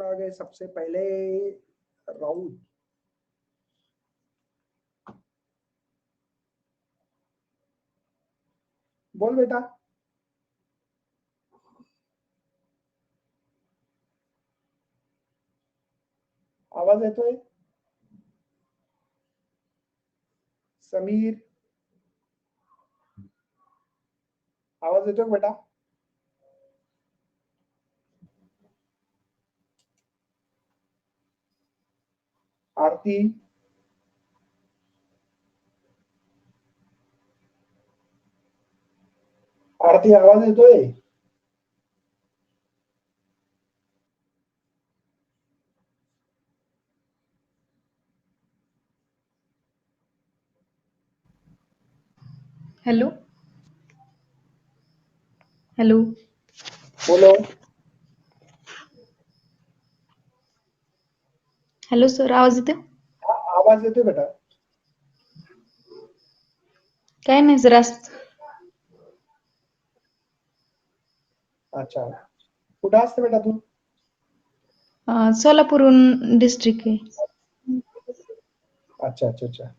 आ गए सबसे पहले राउत। बोल बेटा। आवाज येतोय? समीर आवाज येतोय बेटा? आरती आरती आवाज येतोय? हेलो हेलो बोलो। हेलो सर, आवाज येते? आवाज येतोय बेटा? काय नाही सर. अच्छा, कुठं असते बेटा तू? सोलापूरहून डिस्ट्रिक्ट आहे. अच्छा अच्छा अच्छा.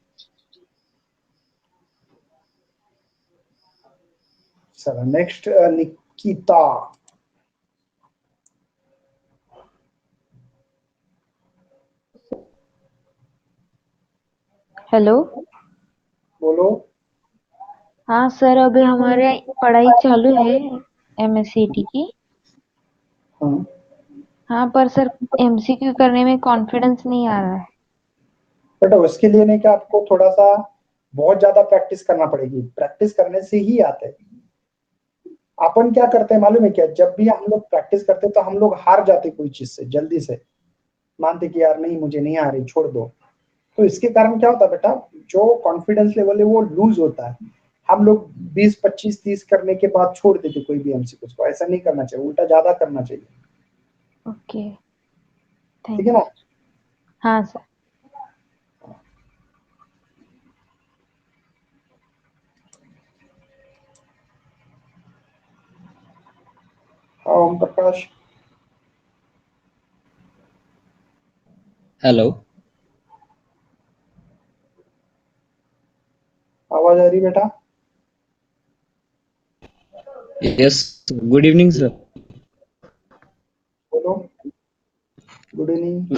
चला नेक्स्ट निकिता. हेलो। बोलो। हाँ सर, अभी हमारे पढ़ाई चालू है MSCT की। हाँ हाँ, पर सर MCQ करने में कॉन्फिडेंस नहीं आ रहा है। बेटा उसके लिए नहीं कि आपको थोड़ा सा बहुत ज्यादा प्रैक्टिस करना पड़ेगी। प्रैक्टिस करने से ही आते हैं। अपन क्या करते हैं मालूम है क्या? जब भी हम लोग प्रैक्टिस करते हैं तो हम लोग हार जाते कोई चीज से जल्दी से, मानते कि यार नहीं मुझे नहीं आ रही, छोड़ दो। तो इसके कारण क्या होता है बेटा, जो कॉन्फिडेंस लेवल है वो लूज होता है। हम लोग 20, 25, 30 करने के बाद छोड़ देते कोई भी MCQ को। ऐसा नहीं करना चाहिए, उल्टा ज्यादा करना चाहिए। ओके, ठीक है ना? थैंक्स। हाँ सर। हाँ ओम प्रकाश। हेलो। आवाज आ रही बेटा? Yes, good evening sir. बोलो। Good evening.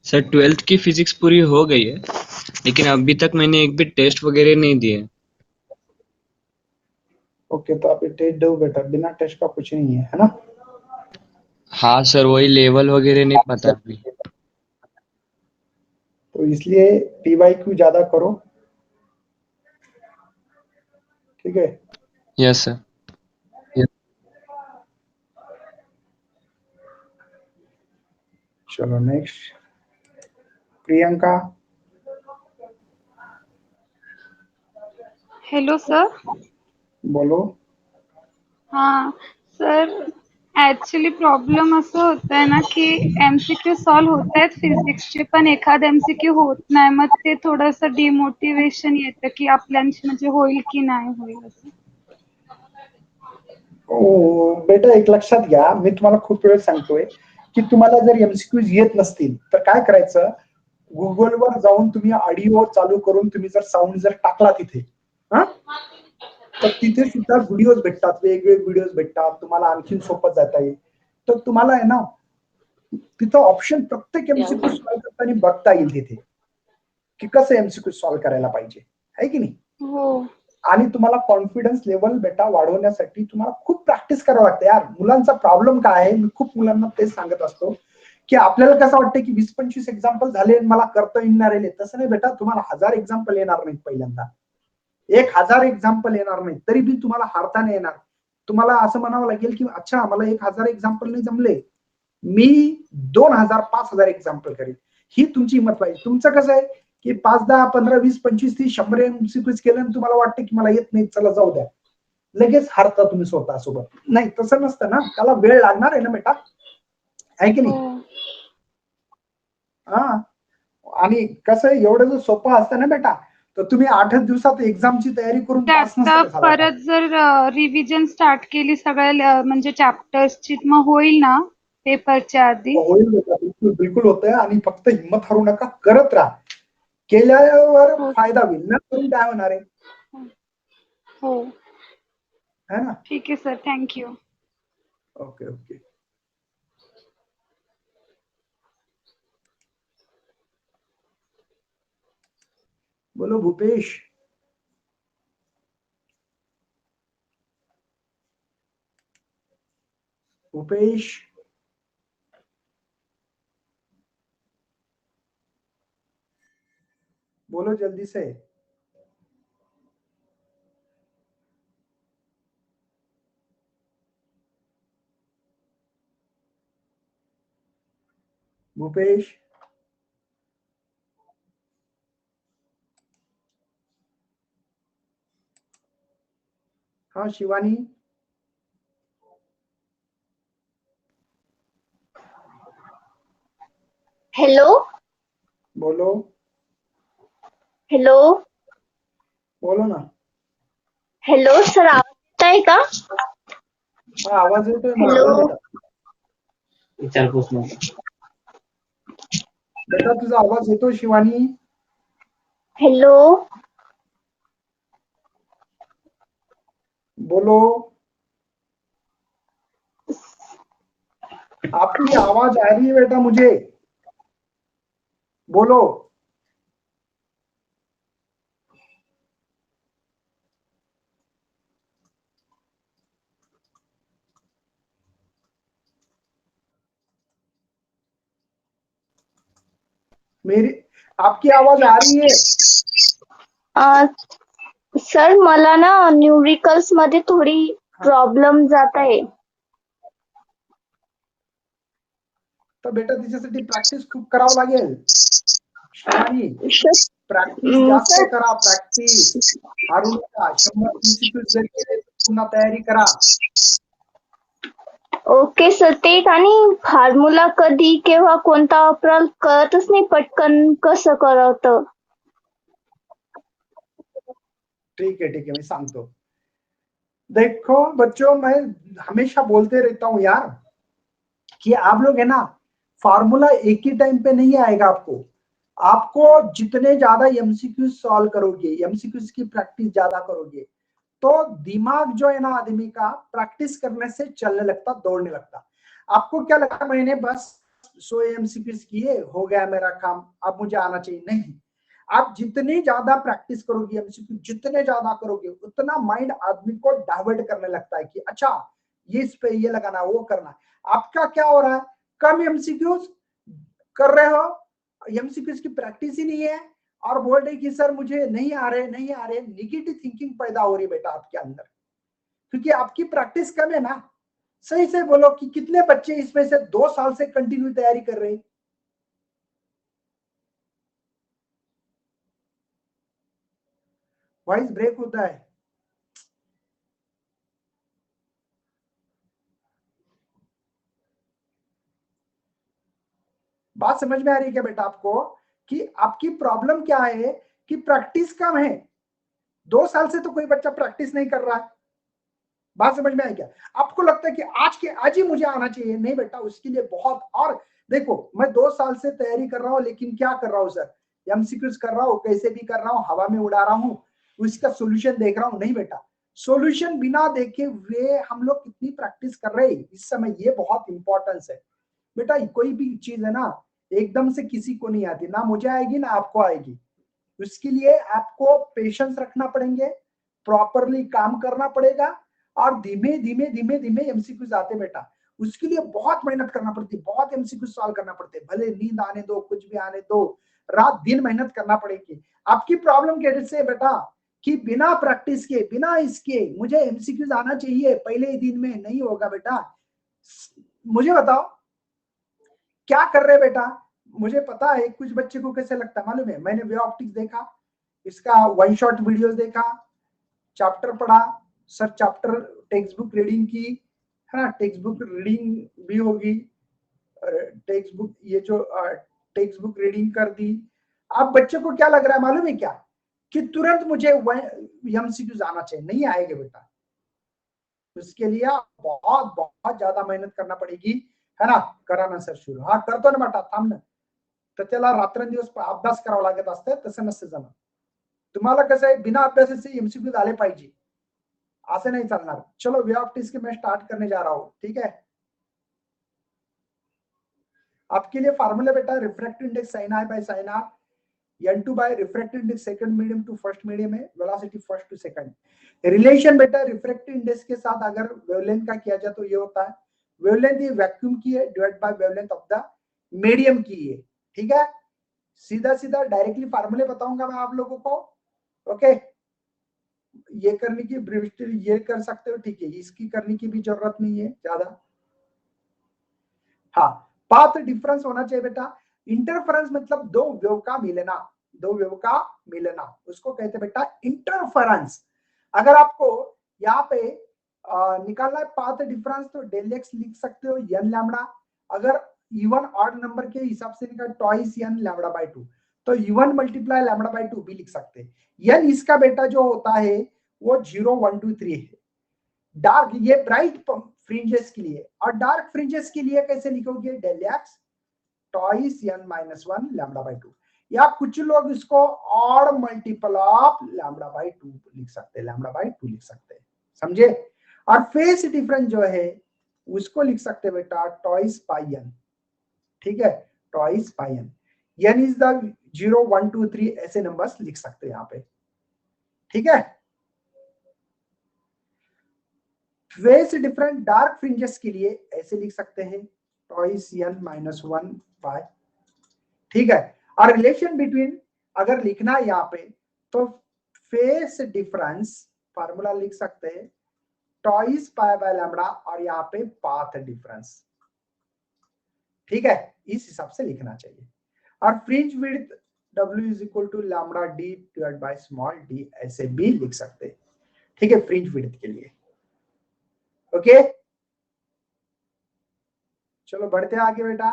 सर 12th की फिजिक्स पूरी हो गई है, लेकिन अभी तक मैंने एक भी टेस्ट वगैरह नहीं दिए। ओके, तो आप टेस्ट दो बेटा, बिना टेस्ट का कुछ नहीं है ना? हाँ सर, वही लेवल वगैरह नहीं पता अभी। तो इसलिए PYQ ज्यादा करो। ठीक है? Yes sir. चलो नेक्स्ट प्रियंका। Hello sir. बोलो। हां सर, ॲक्च्युली प्रॉब्लेम असं होतंय ना की MCQ सॉल्व होतायत फिजिक्सचे, पण एखादं MCQ होत नाही. मग ते थोडंसं डिमोटिवेशन येतं की आपल्याशी म्हणजे होईल की नाही होईल असं. बेटा एक लक्षात घ्या, मी तुम्हाला खूप वेळ सांगतोय की तुम्हाला जर MCQ येत नसतील तर काय करायचं, गुगलवर जाऊन तुम्ही ऑडिओ चालू करून तुम्ही जर साऊंड जर टाकला तिथे, तर तिथे सुद्धा व्हिडिओज भेटतात, वेगवेगळे व्हिडिओज भेटतात. तुम्हाला आणखीन सोपं जाता येईल. तर तुम्हाला आहे ना तिथं ऑप्शन प्रत्येक MCQ सॉल्व्ह करताना बघता येईल तिथे की कसं MCQ सॉल्व्ह करायला पाहिजे, आहे की नाही? हो. आणि तुम्हाला कॉन्फिडन्स लेवल बेटा वाढवण्यासाठी तुम्हाला खूप प्रॅक्टिस करावं लागतं यार. मुलांचा प्रॉब्लेम काय आहे, मी खूप मुलांना तेच सांगत असतो की आपल्याला कसं वाटतं की 20-25 एक्झाम्पल झाले मला करता येणार आहे. तसं नाही बेटा, तुम्हाला 1000 एक्झाम्पल येणार नाहीत पहिल्यांदा. 1000 एक्झाम्पल येणार नाही तरी बी तुम्हाला हारता नाही येणार. तुम्हाला असं म्हणावं लागेल की अच्छा मला 1000 एक्झाम्पल नाही जमले, मी 2000, 5000 एक्झाम्पल करेन. ही तुमची हिंमत पाहिजे. तुमचं कसं आहे की 5, 10, 15, 20, 25, 30, 100 MCQs केलं आणि तुम्हाला वाटतं की मला येत नाही, चला जाऊ द्या. लगेच हारता तुम्ही स्वतःसोबत. नाही, तसं नसतं ना. त्याला वेळ लागणार आहे ना बेटा, आहे की नाही? हा. आणि कसं एवढं जर सोपं असतं ना बेटा, तर तुम्ही 8च दिवसात एक्झामची तयारी करून पास आता नसतं झाला. परत जर रिव्हिजन स्टार्ट केली सगळ्या म्हणजे चॅप्टर्सची, मग होईल ना? पेपरच्या आधी. होईल बेटा, बिलकुल बिलकुल होतंय. आणि फक्त हिंमत हरू नका, करत राहा. केल्यावर हो फायदा होईल ना, करून काय होणार आहे, हो है ना. ठीक आहे सर, थँक्यू. Okay okay. बोलो भूपेश. भूपेश, बोलो जल्दी से. भूपेश, हाँ शिवानी. हेलो. बोलो. हेलो. बोलो ना. हेलो सर, आवाज येत आहे का? हाँ आवाज येतोय मला, हेलो. बोल बेटा. बेटा तुझा आवाज येतोय शिवानी. हेलो. बोलो. आपकी आवाज आ रही है बेटा मुझे, बोलो. मेरी आपकी आवाज आ रही है. सर मला ना न्यूरिकल्स मध्ये थोडी प्रॉब्लेम जात आहे. तर बेटा तिच्यासाठी प्रॅक्टिस खूप करावं लागेल शिवानी. प्रॅक्टिस जास्त सर, करा, प्रॅक्टिस हारू नका. 100 MCQ जरी केले तर पुन्हा तयारी करा. Okay sir. ते आणि फॉर्म्युला कधी केव्हा कोणता वापराल कळतच नाही पटकन कसं करत. ठीक है मैं सांगतो. देखो बच्चों, मैं हमेशा बोलते रहता हूं यार कि आप लोग है ना, फार्मूला एक ही टाइम पे नहीं आएगा. आपको जितने ज्यादा एमसीक्यू सॉल्व करोगे, एमसीक्यूज की प्रैक्टिस ज्यादा करोगे, तो दिमाग जो है ना आदमी का प्रैक्टिस करने से चलने लगता, दौड़ने लगता. आपको क्या लगता मैंने बस 100 एमसीक्यूज किए, हो गया मेरा काम, अब मुझे आना चाहिए? नहीं. आप जितनी ज्यादा प्रैक्टिस करोगे, एमसीक्यू जितने ज्यादा करोगे, उतना माइंड आदमी को डाइवर्ट करने लगता है कि अच्छा ये इस पे ये लगाना, वो करना. आपका क्या हो रहा है, कम एमसीक्यूज कर रहे हो, एमसीक्यूज की प्रैक्टिस ही नहीं है, और बोल रहे कि सर मुझे नहीं आ रहे. निगेटिव थिंकिंग पैदा हो रही बेटा आपके अंदर, क्योंकि आपकी प्रैक्टिस कम है ना. सही से बोलो कि कितने बच्चे इसमें से 2 साल से कंटिन्यू तैयारी कर रहे हैं? वॉइस ब्रेक होता है. बात समझ में आ रही है क्या बेटा आपको, कि आपकी प्रॉब्लम क्या है कि प्रैक्टिस कम है. 2 साल से तो कोई बच्चा प्रैक्टिस नहीं कर रहा है. बात समझ में आई क्या? आपको लगता है कि आज ही मुझे आना चाहिए. नहीं बेटा, उसके लिए बहुत, और देखो मैं 2 साल से तैयारी कर रहा हूं, लेकिन क्या कर रहा हूं सर, एमसीक्यूज कर रहा हूं, कैसे भी कर रहा हूं, हवा में उड़ा रहा हूं, उसका सोल्यूशन देख रहा हूं. नहीं बेटा, सोल्यूशन बिना देखे हुए हम लोग कितनी प्रैक्टिस कर रहे हैं इस समय, ये बहुत इंपॉर्टेंस है बेटा. कोई भी चीज है ना, एकदम से किसी को नहीं आती, ना मुझे आएगी ना आपको आएगी. उसके लिए आपको पेशेंस रखना पड़ेंगे, प्रॉपरली काम करना पड़ेगा, और धीमे धीमे धीमे धीमे एमसीक्यूज आते बेटा. उसके लिए बहुत मेहनत करना पड़ती है, बहुत एमसीक्यू सॉल्व करना पड़ते हैं. भले नींद आने दो, कुछ भी आने दो, रात दिन मेहनत करना पड़ेगी. आपकी प्रॉब्लम कैसे है बेटा, कि बिना प्रैक्टिस के, बिना इसके मुझे एमसीक्यूज आना चाहिए पहले ही दिन में, नहीं होगा बेटा. मुझे बताओ क्या कर रहे बेटा. मुझे पता है कुछ बच्चे को कैसे लगता है मालूम है. मैंने वे ऑप्टिक्स देखा, इसका वन शॉट वीडियोस देखा, चैप्टर पढ़ा. Sir chapter text book reading की है ना, टेक्स्ट बुक रीडिंग भी होगी, टेक्स्ट बुक ये जो टेक्स्ट बुक रीडिंग कर दी. अब बच्चे को क्या लग रहा है मालूम है क्या, कि तुरंत मुझे एमसीक्यूज आना चाहिए. नहीं आएगा बेटा. उसके लिए बहुत बहुत ज्यादा मेहनत करना पड़ेगी. है ना, करा ना सर सुरू, हा करतो ना बेटा, थांब ना. तर त्याला रात्रंदिवस अभ्यास करावा लागत असते, तसं नसतं जमत. तुम्हाला कसं आहे, बिना अभ्यासाचे एमसीक्यू झाले पाहिजे, असं नहीं चलना. चलो वे ऑफ टी के मैं स्टार्ट करने जा रहा हूं, ठीक है. आपके लिए फार्मूला बेटा refractive index sine i by sine r, n2 by refractive index second medium to first medium है, velocity first to second. Relation बेटा रिफ्रैक्टिव इंडेक्स के साथ अगर वेवलेंथ का किया जाए तो ये होता है, वेवलेंथ ये वैक्यूम की है divide by wavelength of the medium की है, ठीक है. सीधा सीधा डायरेक्टली फार्मूले बताऊंगा मैं आप लोगों को. ओके, ये करने की ब्रीविस्टरी ये कर सकते हो, ठीक है, इसकी करने की भी जरूरत नहीं है ज्यादा. हाँ, पाथ डिफरेंस होना चाहिए बेटा. इंटरफेरेंस मतलब दो वेव का मिलना, दो वेव का मिलना, उसको कहते हैं बेटा इंटरफेरेंस. अगर आपको यहाँ पे निकालना है पाथ डिफरेंस तो डेल एक्स लिख सकते हो n लैम्बडा. अगर इवन ऑड नंबर के हिसाब से निकाल ट्वाइस n लैम्बडा बाय 2, तो इवन मल्टीप्लाई लैम्बडा बाय 2 भी लिख सकते हैं. n इसका बेटा जो होता है वो 0 1 2 3 है. डार्क ये ब्राइट फ्रिंजेस के लिए, और डार्क फ्रिंजेस के लिए कैसे लिखोगे, del x twice n minus 1 lambda by 2, या कुछ लोग इसको odd multiple of lambda by 2 लिख सकते हैं, लैम्बडा बाय 2 लिख सकते हैं, समझे. और फेस डिफरेंस जो है उसको लिख सकते हैं बेटा ट्वाइस पाई n, ठीक है, twice pi n. n is the 0 1 2 3 ऐसे नंबर्स लिख सकते हैं यहाँ पे, ठीक है. फेस डिफरेंट डार्क फ्रिंजेस के लिए ऐसे लिख सकते हैं ट्वाइस n माइनस 1 पाई, ठीक है. और रिलेशन बिटवीन अगर लिखना है यहाँ पे तो फेस डिफरेंस फार्मूला लिख सकते हैं ट्वाइस पाई बाय लैम्बडा, और यहाँ पे पाथ डिफरेंस, ठीक है, इस हिसाब से लिखना चाहिए. और fringe width W is equal to lambda D divide by small d ऐसे भी लिख सकते हैं, ठीक है, फ्रिंज विड्थ के लिए. ओके, चलो बढ़ते हैं आगे बेटा.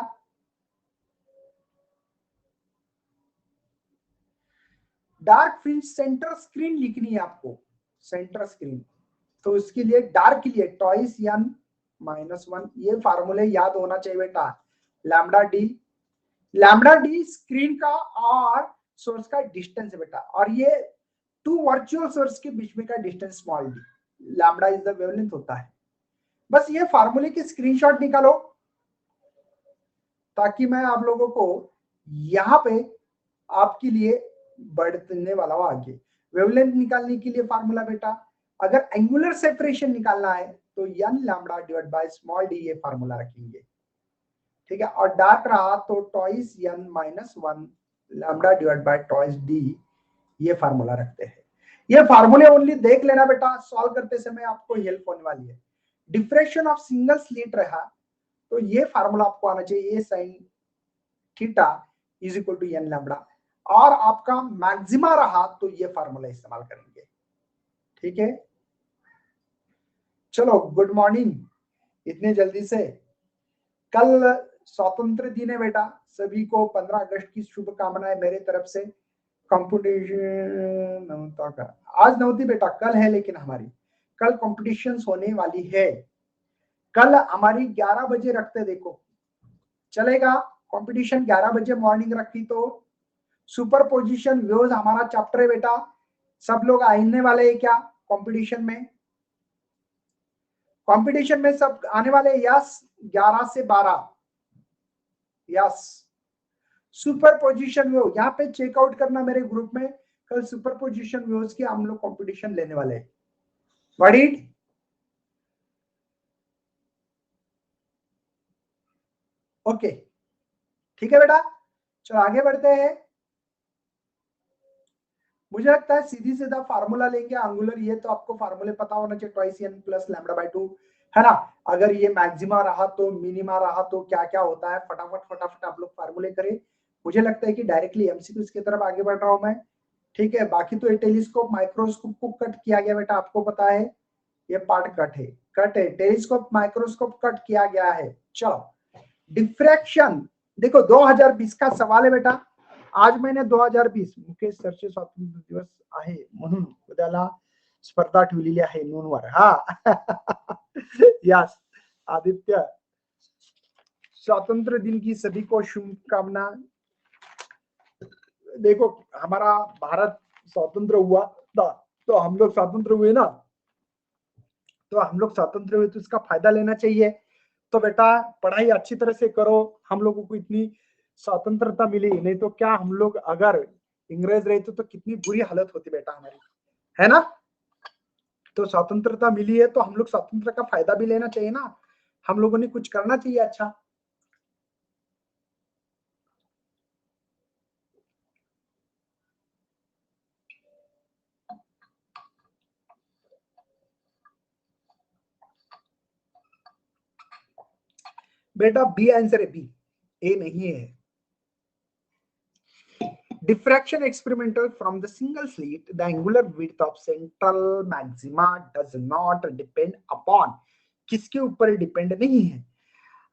डार्क फ्रिंज सेंटर स्क्रीन लिखनी है आपको, सेंटर स्क्रीन, तो उसके लिए डार्क के लिए ट्वाइस n माइनस 1, ये फार्मूले याद होना चाहिए बेटा. लैम्बडा डी स्क्रीन का और सोर्स का डिस्टेंस है बेटा, और ये टू वर्चुअल सोर्स के बीच में का distance small d, lambda is the wavelength होता है. बस ये फार्मूले की स्क्रीनशॉट निकालो ताकि मैं आप लोगों को यहाँ पे आपके लिए बढ़ने वाला हूं आगे. वेवलेंथ निकालने के लिए फार्मूला बेटा, अगर एंगुलर सेपरेशन निकालना है तो n lambda divide by small d ये फार्मूला रखेंगे, ठीक है. और डार्क रहा तो twice n minus 1 lambda divide bye twice d ये फार्मूला रखते हैं. ये फार्मूले ओनली देख लेना बेटा, सॉल्व करते समय आपको हेल्प होने वाली है. डिफ्रेक्शन ऑफ सिंगल स्लिट रहा तो ये फार्मूला आपको आना चाहिए, a sine theta is equal to n lambda, और आपका मैक्सिमा रहा तो ये फार्मूला इस्तेमाल करेंगे, ठीक है. चलो गुड मॉर्निंग. इतने जल्दी से कल स्वतंत्र दिन है बेटा, सभी को 15 अगस्त की शुभकामनाएं मेरे तरफ से. कंपटीशन नवता का आज नवती बेटा, कल है, लेकिन हमारी कल कंपटीशन होने वाली है. कल हमारी 11 बजे रखते, देखो चलेगा कंपटीशन 11 बजे मॉर्निंग रखी तो. सुपर पोजिशन व्यूज हमारा चैप्टर है बेटा, सब लोग आने वाले हैं क्या कंपटीशन में? कंपटीशन में सब आने वाले, यस 11 से 12, यस. सुपर पोजिशन व्यू यहाँ पे चेकआउट करना मेरे ग्रुप में, कल सुपर पोजिशन व्यूज की हम लोग कंपटीशन लेने वाले हैं. वडीड ओके, ठीक है बेटा. चलो आगे बढ़ते हैं. मुझे लगता है सीधी सीधा फार्मूला लेंगे एंगुलर, ये तो आपको फार्मूले पता होना चाहिए, twice n plus lambda by 2, है ना. अगर ये मैक्सिमा रहा तो मिनिमा रहा तो क्या क्या होता है, फटाफट आप लोग फार्मूले करें. मुझे लगता है कि डायरेक्टली एमसीक्यूज की तरफ आगे बढ़ रहा हूं मैं, ठीक है. बाकी तो ये टेलीस्कोप माइक्रोस्कोप को कट किया गया बेटा, आपको पता है ये पार्ट कट है, टेलीस्कोप माइक्रोस्कोप कट किया गया है. चलो डिफ्रैक्शन देखो 2020 का सवाल है बेटा. आज मैंने 2020 मुकेश सरचे स्वातंत्र्य दिवस आहे म्हणून उद्याला स्पर्धा ठेवलेली आहे नूनवर. हा यस आदित्य, स्वतंत्र दिन की सभी को शुभकामना। देखो हमारा भारत स्वतंत्र हुआ था, तो हम लोग स्वतंत्र हुए ना, तो हम लोग स्वतंत्र हुए तो इसका फायदा लेना चाहिए। तो बेटा पढ़ाई अच्छी तरह से करो, हम लोगों को इतनी स्वतंत्रता मिली, नहीं तो क्या हम लोग अगर अंग्रेज रहते तो कितनी बुरी हालत होती बेटा हमारी, है ना। तो स्वतंत्रता मिली है तो हम लोग स्वतंत्र का फायदा भी लेना चाहिए ना, हम लोगों ने कुछ करना चाहिए अच्छा। बेटा बी आंसर है, बी, ए नहीं है। Diffraction experimental from the single slit, the angular width of central maxima does not depend upon, किसके ऊपर डिपेंड नहीं है।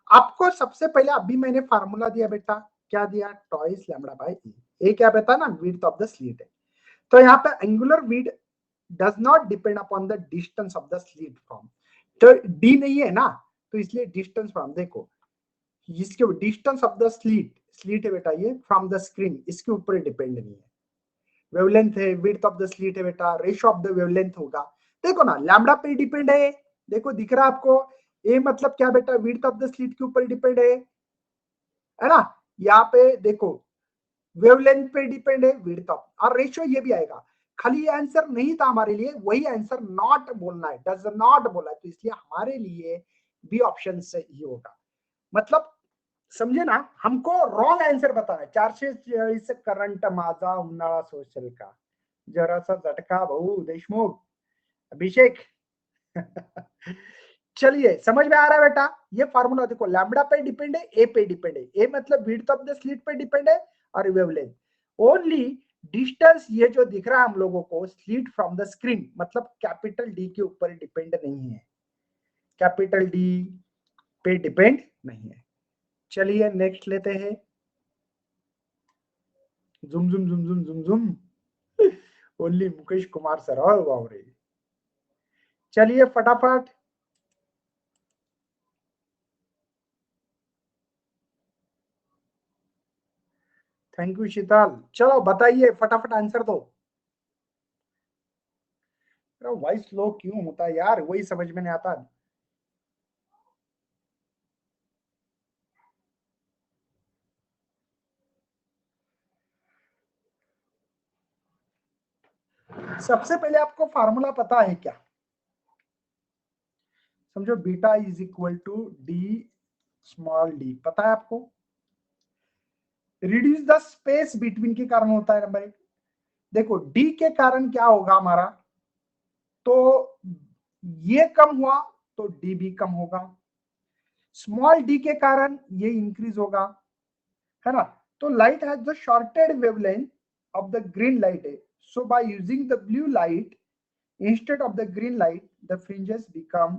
आपको सबसे पहले अभी मैंने फार्मूला दिया बेटा, क्या दिया, टॉइस लैम्बडा बाय ए क्या बेटा ना, विड्थ ऑफ द स्लिट है। तो यहाँ पे angular width does not depend upon the distance of the slit from, तो डी नहीं है ना, तो इसलिए डिस्टेंस फ्रॉम, देखो इसके distance of the slit, slit है बेटा ये, फ्रॉम द स्क्रीन, इसके ऊपर डिपेंड नहीं है। वेवलेंथ है, विड्थ ऑफ द स्लिट है बेटा, रेशियो ऑफ द वेवलेंथ होगा। देखो ना लैम्बडा पे डिपेंड है, देखो दिख रहा है आपको, ए मतलब क्या बेटा, विड्थ ऑफ द स्लिट के ऊपर डिपेंड है ना। यहाँ पे देखो वेवलेंथ पे डिपेंड है, विड्थ ऑफ, और रेशियो ये भी आएगा। खाली ये आंसर नहीं था हमारे लिए, वही आंसर नॉट बोलना है, डज नॉट बोला है, तो इसलिए हमारे लिए बी ऑप्शन से ही होगा। मतलब समझे ना, हमको रॉन्ग आंसर बताना है। 440 करंट माझा उन्हाळा सोशल का, जरासा झटका भाऊ देशमुख अभिषेक चलिए समझ में आ रहा है बेटा, ये फार्मूला देखो, लैम्बडा पे डिपेंड है, ए पे डिपेंड है, ए मतलब विड्थ ऑफ द स्लिट पे डिपेंड है, और वेवलेंथ ओनली डिस्टेंस, ये जो दिख रहा है हम लोगों को स्लिट फ्रॉम द स्क्रीन, मतलब कैपिटल डी के ऊपर डिपेंड नहीं है, कैपिटल डी पे डिपेंड नहीं है। चलिए नेक्स्ट लेते हैं, जुम जुम जुम जुम जुम जुम ओनली मुकेश कुमार सर और बावरे। चलिए फटाफट, थैंक यू शीतल। चलो बताइए फटाफट आंसर दो। वॉइस लो क्यों होता है यार, वही समझ में नहीं आता। सबसे पहले आपको फार्मूला पता है क्या, समझो beta is equal to D small D, पता है आपको। रिड्यूस द स्पेस बिटवीन के कारण होता है नंबर एक। देखो डी के कारण क्या होगा हमारा, तो ये कम हुआ तो डी भी कम होगा, स्मॉल डी के कारण ये इंक्रीज होगा, है ना। तो light has the shorted wavelength of the green light है, so by using the blue light instead of the green light the fringes become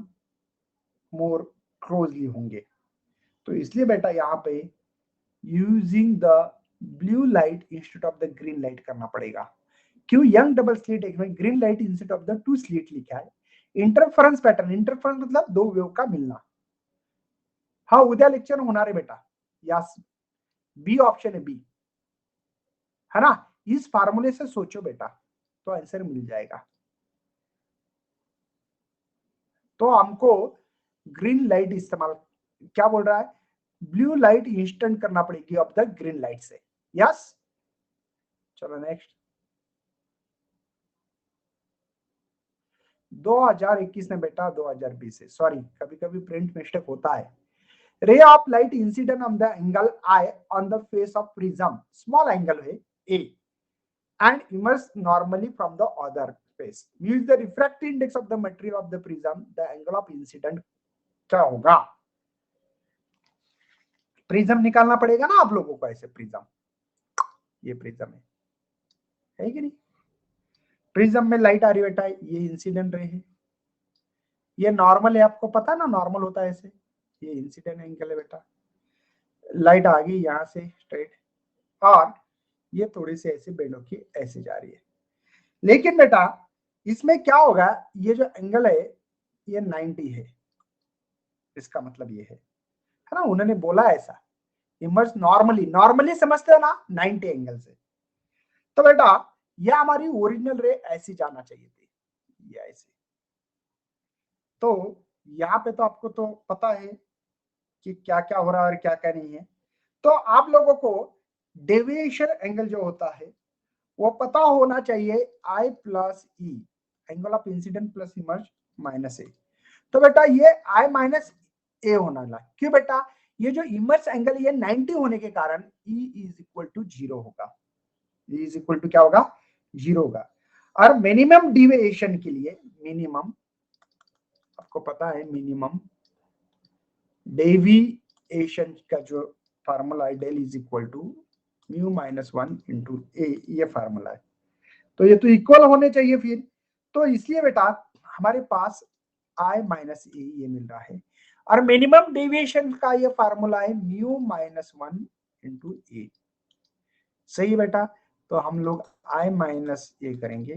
more closely होंगे। तो इसलिए बेटा यहाँ पे using the blue light instead of the green light करना पड़ेगा। क्यों, यंग डबल स्लिट एक में green light instead of the two slit लिखा है। इंटरफेरेंस पैटर्न, इंटरफेरेंस मतलब दो वेव का मिलना। हाँ उद्या लेक्चर होना रे बेटा, यस बी ऑप्शन है, बी है ना। इस फार्मूले से सोचो बेटा तो आंसर मिल जाएगा। तो हमको ग्रीन लाइट इस्तेमाल, क्या बोल रहा है, ब्लू लाइट इंस्टेंट करना पड़ेगी ऑफ द ग्रीन लाइट से, यस। चलो नेक्स्ट, 2021 में बेटा 2020 है, सॉरी कभी कभी प्रिंट मिस्टेक होता है। Ray of light incident on the angle I on the face of prism, small angle है ए, and emerge normally from the other face. Use the refractive index of the material of the prism. The angle of incident क्या होगा, prism निकालना पड़ेगा ना आप लोगों को ऐसे। प्रिज्म, ये प्रिज्म है कि नहीं, प्रिज्म में लाइट आ रही बेटा, ये इंसिडेंट रे है, ये नॉर्मल है, आपको पता ना नॉर्मल होता है ऐसे, ये इंसिडेंट एंगल है बेटा। लाइट आ गई यहाँ से स्ट्रेट, और ये थोड़ी सी ऐसे बेंड होके ऐसे जा रही है। लेकिन बेटा इसमें क्या होगा, ये जो एंगल है ये 90 है, इसका मतलब ये है है ना, उन्होंने बोला ऐसा इमर्ज नॉर्मली, नॉर्मली समझते हो ना 90 एंगल से। तो बेटा ये हमारी ओरिजिनल रे ऐसी जाना चाहिए थी, ये ऐसे। तो यहाँ पे तो आपको तो पता है कि क्या क्या हो रहा है और क्या क्या नहीं है। तो आप लोगों को डेविएशन एंगल जो होता है वो पता होना चाहिए, i plus e, angle of incident plus emerge minus a. तो बेटा ये आई माइनस ए होना ला, क्यों बेटा, ये जो इमर्ज एंगल ये 90 होने के कारण ई इज इक्वल टू 0 होगा, ई इज इक्वल टू क्या होगा, 0 होगा। और मिनिमम डिविएशन के लिए, मिनिमम आपको पता है, मिनिमम डेविएशन का जो फार्मूला है, del is equal to mu minus 1 into a, ये फार्मूला है। तो ये तो इक्वल होने चाहिए फिर, तो इसलिए बेटा हमारे पास आई माइनस ए ये मिल रहा है। और मिनिमम डेविएशन का ये फार्मूला है म्यू माइनस 1 इंटू ए, सही बेटा। तो हम लोग आई माइनस ए करेंगे,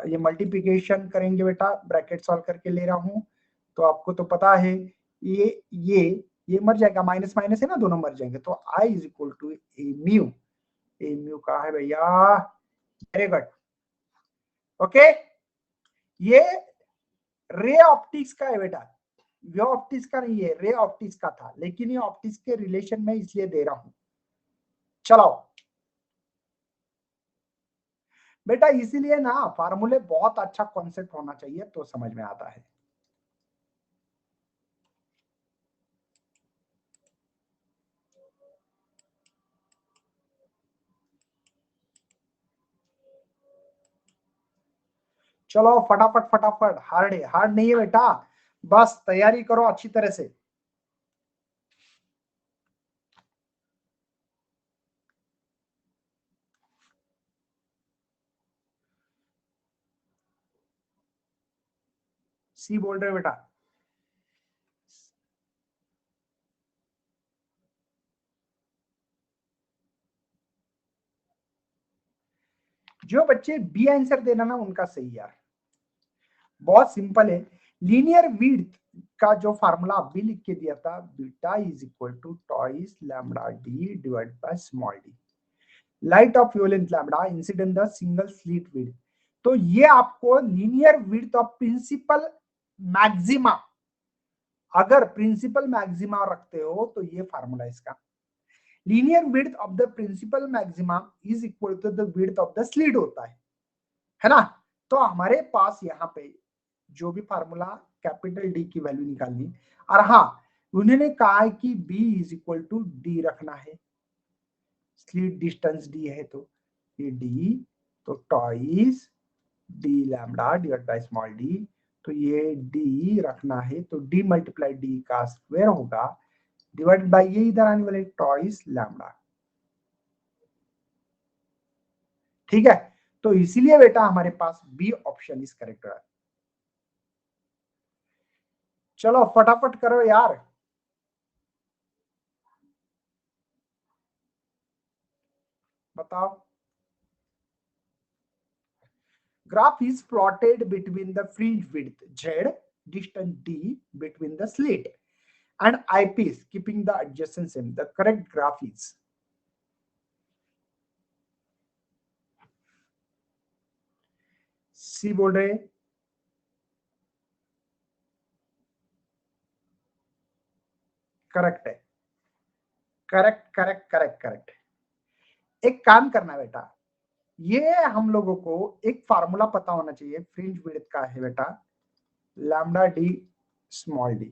ये मल्टीप्लिकेशन करेंगे बेटा, ब्रैकेट सॉल्व करके ले रहा हूं। तो आपको तो पता है ये मर जाएगा, माइनस माइनस है ना, दोनों मर जाएंगे। तो i is equal to a mu, a mu का है भैया, वेरी गुड, ओके। ये रे ऑप्टिक्स का है बेटा, वे ऑप्टिक्स का नहीं है, रे ऑप्टिक्स का था, लेकिन ये ऑप्टिक्स के रिलेशन में इसलिए दे रहा हूं। चलो बेटा, इसीलिए ना फार्मूले बहुत अच्छा कॉन्सेप्ट होना चाहिए तो समझ में आता है। चलो फटाफट फटाफट, हार्ड है, हार्ड नहीं है बेटा, बस तैयारी करो अच्छी तरह से। सी बोल रहे हो बेटा, जो बच्चे बी आंसर देना ना उनका सही यार, बहुत सिंपल है। लीनियर विड्थ का जो फार्मूला अभी लिख के दिया था, beta is equal to twice lambda D divide by small D, light of wavelength lambda incident the single slit width. तो ये आपको linear width of principal maxima, अगर प्रिंसिपल मैक्सिमा रखते हो तो ये फार्मूला इसका, linear width of the principal maxima is equal to the width of the slit होता है ना। तो हमारे पास यहाँ पे जो भी फार्मूला, कैपिटल डी की वैल्यू निकालनी, और हाँ उन्होंने कहा है कि B is equal to D रखना है, स्लिट डिस्टेंस डी है तो ये डी, तो twice D lambda divide by small D, तो ये डी रखना है, तो डी मल्टीप्लाई डी का स्क्वायर होगा डिवाइड बाय ये इधर आने वाले टॉइस लैम्बडा, ठीक है। तो इसीलिए बेटा हमारे पास बी ऑप्शन इज करेक्ट है। चलो फटाफट करो यार, बताओ। Graph is plotted between the fringe width Z, distance D between the slit, and eyepiece, keeping the adjacent same. The correct graph is, C बोल रहे, करेक्ट है, करेक्ट करेक्ट करेक्ट करेक्ट। एक काम करना बेटा, ये हम लोगों को एक फार्मूला पता होना चाहिए, फ्रिंज विड्थ का है बेटा लैम्बडा डी स्मॉल डी,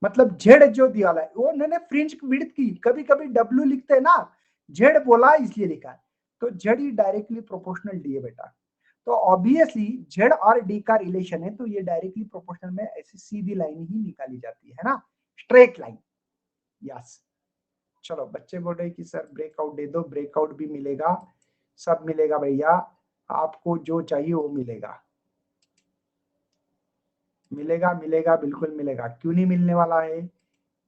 मतलब जेड जो दिया है वो उन्होंने फ्रिंज विड्थ की, कभी कभी डब्ल्यू लिखते हैं ना, जेड बोला इसलिए लिखा है, तो जेड ही डायरेक्टली प्रोपोर्शनल डी है बेटा। तो ऑब्वियसली जेड और डी का रिलेशन है, तो ये डायरेक्टली प्रोपोर्शनल में ऐसी सीधी लाइन ही निकाली जाती है ना, स्ट्रेट लाइन। यस, चलो बच्चे बोल रहे कि सर ब्रेकआउट दे दो, ब्रेकआउट भी मिलेगा, सब मिलेगा भैया, आपको जो चाहिए वो मिलेगा, मिलेगा मिलेगा बिल्कुल मिलेगा, क्यों नहीं मिलने वाला है।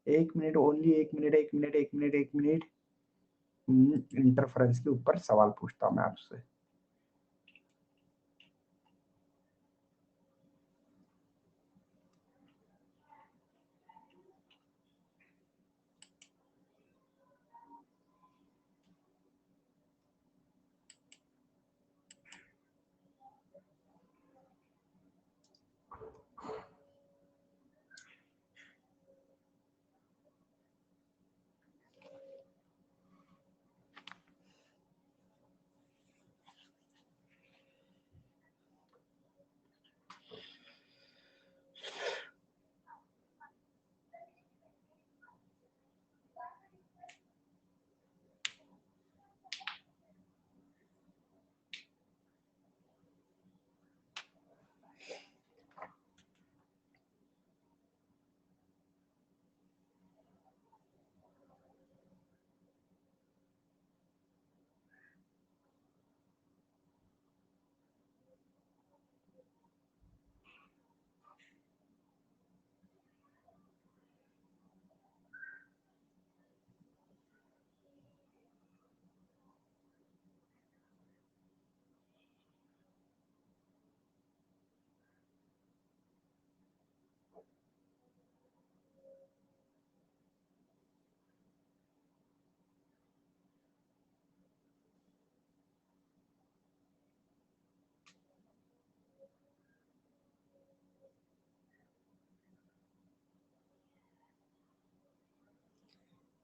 एक मिनट ओनली, एक मिनट एक मिनट एक मिनट एक मिनट, इंटरफेरेंस के ऊपर सवाल पूछता हूं मैं आपसे।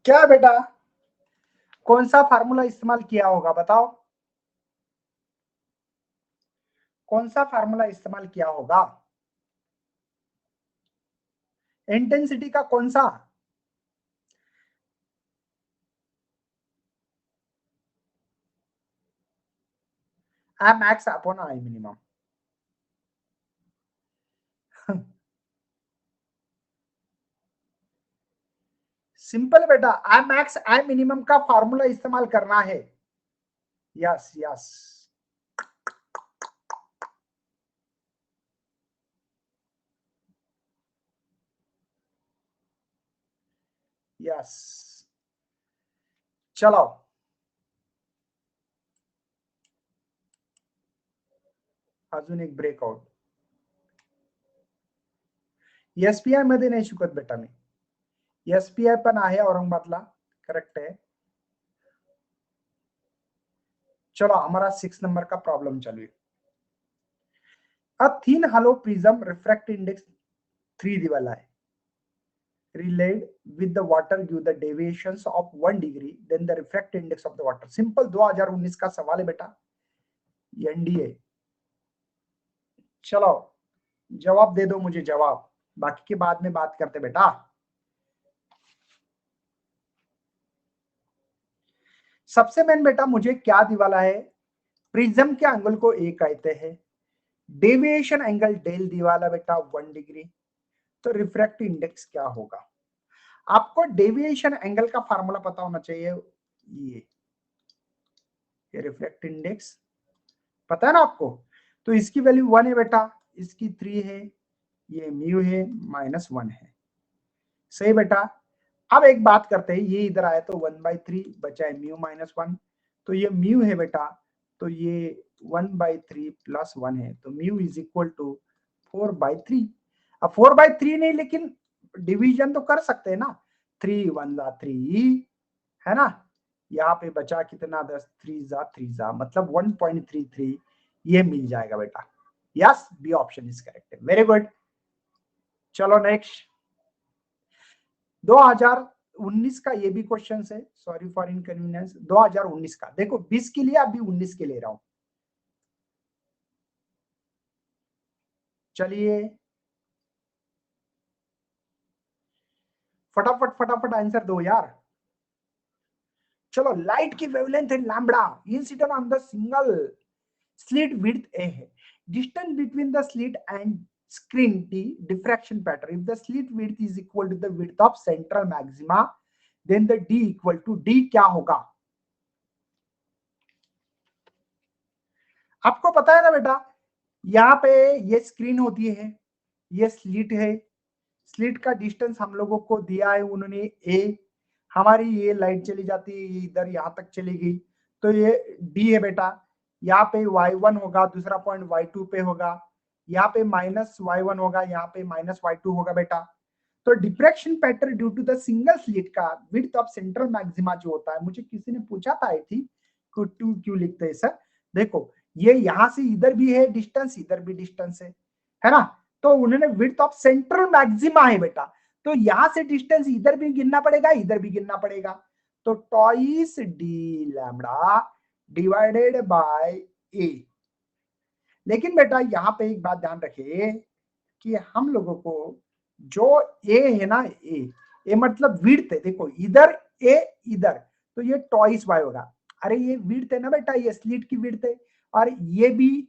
क्या बेटा, कौन सा फार्मूला इस्तेमाल किया होगा बताओ, कौन सा फार्मूला इस्तेमाल किया होगा? इंटेंसिटी का कौन सा? I max upon I minimum. Simple बेटा, आई मैक्स आई मिनिमम का फार्मूला इस्तेमाल करना है। Yes yes, yes. चलो अजून एक ब्रेकआउट। एसपीआय मध्ये नाही शिकवत बेटा मी, एसपीआय पण आहे औरंगाबादला, करेक्ट है। चलो हमारा 6 नंबर का प्रॉब्लम चालू है। A thin hello prism refract index 3 दिवाला है, relayed with the water give the deviations of 1 degree, then the refractive index of the water। Simple 2019 का सवाल है बेटा, एनडीए। चलो जवाब दे दो मुझे, जवाब, बाकी के बाद में बात करते बेटा। सबसे मेन बेटा मुझे क्या दिवाला है, प्रिज्म के एंगल को ए कहते हैं, डेविएशन एंगल डेल दिवाला बेटा 1 डिग्री, तो रिफ्रैक्टिव इंडेक्स क्या होगा? आपको डेविएशन एंगल का फार्मूला पता होना चाहिए, ये रिफ्रैक्टिव इंडेक्स पता है ना आपको, तो इसकी वैल्यू 1 है बेटा, इसकी 3 है, ये म्यू है, -1 है, सही बेटा। अब एक बात करते हैं, ये इधर आया तो 1/3 बचा है म्यू -1, तो ये म्यू है बेटा, तो ये 1/3 + 1 है, तो म्यू इज इक्वल टू 4/3। अब 4/3 नहीं, लेकिन डिवीजन तो कर सकते हैं ना, 3 1 जा 3 है ना, यहाँ पे बचा कितना 10, 3 जा 3 जा, मतलब 1.33 ये मिल जाएगा बेटा। Yes, B option is correct, very good. चलो नेक्स्ट, 2019 का ये भी क्वेश्चन है, सॉरी फॉर इनकन्वीनियंस। 2019 का देखो, 20 के लिए अभी 19 के ले रहा हूं। चलिए फटाफट फटाफट आंसर दो यार। चलो, लाइट की वेवलेंथ है lambda, incident on the single slit width a है, distance between the slit and screen T, diffraction pattern, if the slit width is equal to the width of central maxima, then the D equal to D क्या होगा? आपको पता है ना बेटा, यहाँ पे ये स्क्रीन होती है, ये स्लिट है, स्लिट का डिस्टेंस हम लोगों को दिया है उन्होंने A, हमारी ये लाइट चली जाती है, ये इधर यहाँ तक चली गई, तो ये D है बेटा। यहाँ पे y1 होगा, दूसरा पॉइंट y2 पे होगा, यहाँ पे -y1 होगा, यहाँ पे -y2 होगा बेटा। तो diffraction pattern due to the single slit का विड्थ ऑफ सेंट्रल मैक्सिमा जो होता है, मुझे किसी ने पूछा था आई थी कि 2 क्यों लिखते हैं सर, देखो ये यहां से इधर भी है डिस्टेंस, इधर भी डिस्टेंस है ना, तो उन्होंने विड्थ ऑफ सेंट्रल मैक्सिमा है बेटा, तो यहां से डिस्टेंस इधर भी गिनना पड़ेगा, इधर भी गिनना पड़ेगा, तो twice D lambda divided by a. लेकिन बेटा यहाँ पे एक बात ध्यान रखिए कि हम लोगों को जो ए है ना, ए मतलब विड्थ है, देखो इधर ए इधर, तो ये टॉइस वाई होगा। अरे ये विड्थ है ना बेटा, ये स्लिट की विड्थ है, और ये भी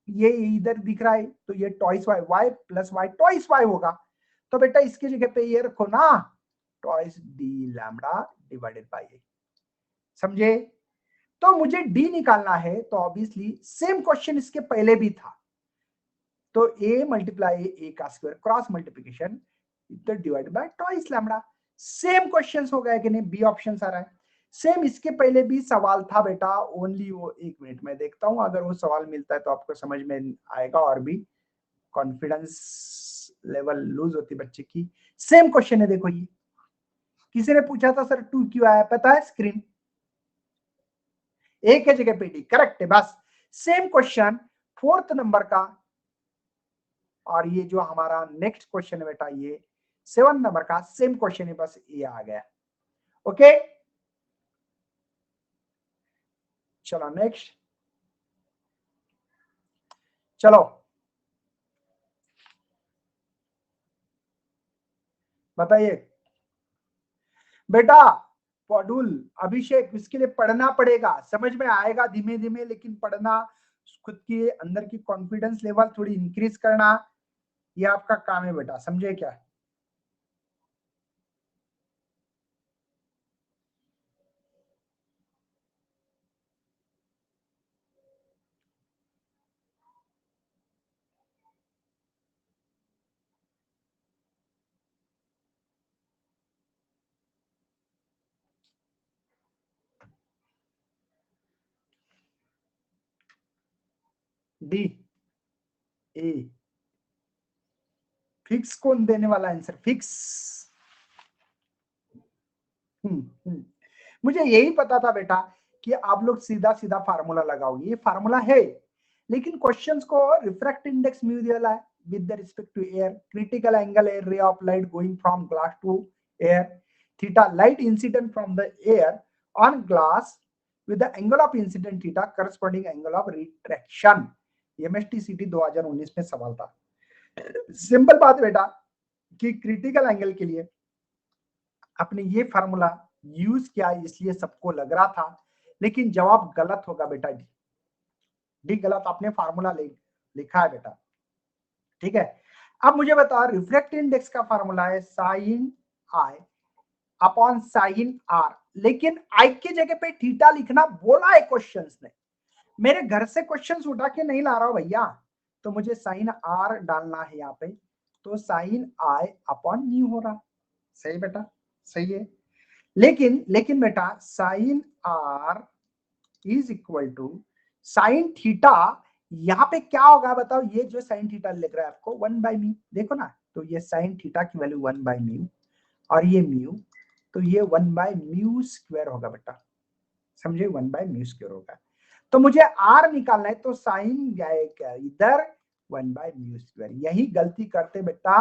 ये इधर दिख रहा है, तो ये twice y, y plus y twice y होगा। तो बेटा इसकी जगह पे ये रखो ना, twice D lambda divided by a, समझे? तो मुझे डी निकालना है, तो ऑब्वियसली सेम क्वेश्चन इसके पहले भी था, तो a मल्टीप्लाई ए का स्क्वायर क्रॉस मल्टीप्लिकेशन इधर divide by twice lambda, same questions हो गए कि नहीं? बी ऑप्शन आ रहा है। सेम इसके पहले भी सवाल था बेटा, ओनली वो 1 मिनट में देखता हूं, अगर वो सवाल मिलता है तो आपको समझ में आएगा और भी कॉन्फिडेंस लेवल लूज होती बच्चे की। सेम क्वेश्चन है, देखो ये किसी ने पूछा था सर 2 क्यों आया, पता है? स्क्रीन ए के जगह पे डी, करेक्ट है, बस सेम क्वेश्चन 4th नंबर का, और ये जो हमारा नेक्स्ट क्वेश्चन है बेटा ये 7 नंबर का सेम क्वेश्चन है, बस ये आ गया। ओके, चलो नेक्स्ट, चलो बताइए बेटा। पॉडुल, अभिषेक, इसके लिए पढ़ना पड़ेगा, समझ में आएगा धीमे धीमे, लेकिन पढ़ना, खुद के अंदर की कॉन्फिडेंस लेवल थोड़ी इंक्रीज करना, ये आपका काम है बेटा, समझे क्या? डी ए, फिक्स कौन देने वाला आंसर? फिक्स। मुझे यही पता था बेटा कि आप लोग सीधा सीधा फार्मूला लगाओगे, ये फार्मूला है, लेकिन क्वेश्चंस को रिफ्रैक्ट इंडेक्स म्यू दिया है with the respect to air, critical angle है ray of light going from glass to air, theta light incident from the air on glass with the angle of incident theta corresponding angle of retraction। एमएसटीसीटी 2019 में सवाल था। Simple बात बेटा कि critical angle के लिए आपने ये फार्मूला यूज किया, इसलिए सबको लग रहा था, लेकिन जवाब गलत होगा बेटा, डी गलत, आपने फार्मूला लिखा है बेटा, ठीक है। अब मुझे बता, रिफ्रैक्ट इंडेक्स का फार्मूला है sine I upon sine R, लेकिन आई की जगह पे थीटा लिखना बोला है क्वेश्चंस ने, मेरे घर से क्वेश्चंस उठा के नहीं ला रहा हूं भैया, तो मुझे साइन आर डालना है यहाँ पे, तो साइन आई अपॉन न्यू हो रहा, सही बेटा, सही है। लेकिन बेटा sine R is equal to sine theta, यहाँ पे क्या होगा बताओ, ये जो साइन थीटा लिख रहा है आपको 1/μ, देखो ना, तो ये साइन थीटा की वैल्यू 1/μ और ये म्यू, तो ये 1/μ² होगा बेटा, समझे, 1/μ² होगा। तो मुझे आर निकालना है, तो साइन जाएगा इधर 1/μ²। यही गलती करते बेटा,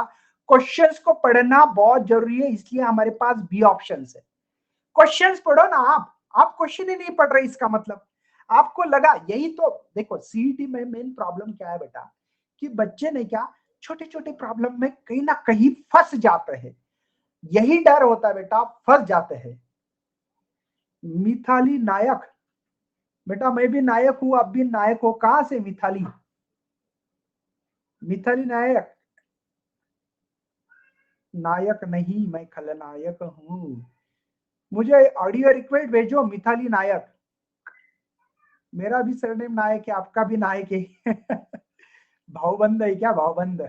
क्वेश्चंस को पढ़ना बहुत जरूरी है, इसलिए हमारे पास बी ऑप्शन है। क्वेश्चंस पढ़ो ना, आप क्वेश्चन ही नहीं पढ़ रहे, इसका मतलब आपको लगा, यही तो देखो सीईटी में मेन प्रॉब्लम क्या है बेटा, कि बच्चे ने क्या छोटे छोटे प्रॉब्लम में कहीं ना कहीं फंस जाते हैं, यही डर होता है बेटा, फंस जाते हैं। मिथाली नायक, बेटा मैं भी नायक हूं, आप भी नायक हो, कहां से मिथाली? मिथाली नायक, नायक नहीं, मैं खलनायक हूं। मुझे ऑडियो रिक्वेस्ट भेजो मिथाली नायक, मेरा भी सरनेम नायक है, आपका भी नायक है। भावबंद है क्या, भावबंद?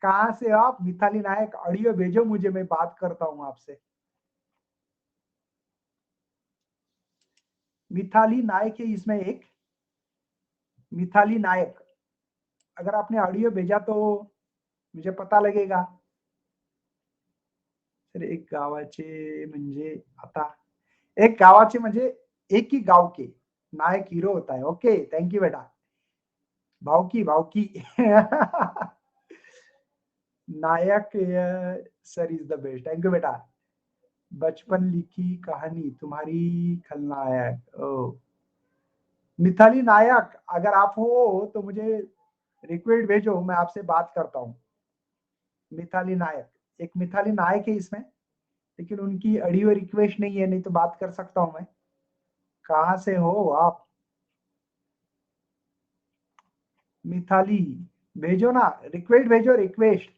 कहां से आप मिथाली नायक? ऑडियो भेजो मुझे, मैं बात करता हूं आपसे। मिथाली नायक है इसमें एक, मिथाली नायक, अगर आपने ऑडियो भेजा तो मुझे पता लगेगा। एक गावाचे म्हणजे आता, एक गावाचे म्हणजे एक ही गाव के नायक हीरो होता है। ओके, थैंक यू बेटा, भावकी भावकी। Nayak sir is the best, thank you बेटा। बचपन लिखी कहानी तुम्हारी खलनायक, ओ मिथाली नायक, अगर आप हो तो मुझे रिक्वेस्ट भेजो, मैं आपसे बात करता हूँ। मिथाली नायक, एक मिथाली नायक है इसमें, लेकिन उनकी ऑडियो रिक्वेस्ट नहीं है, नहीं तो बात कर सकता हूं मैं। कहां से हो आप? मिथाली भेजो ना, रिक्वेस्ट भेजो, रिक्वेस्ट।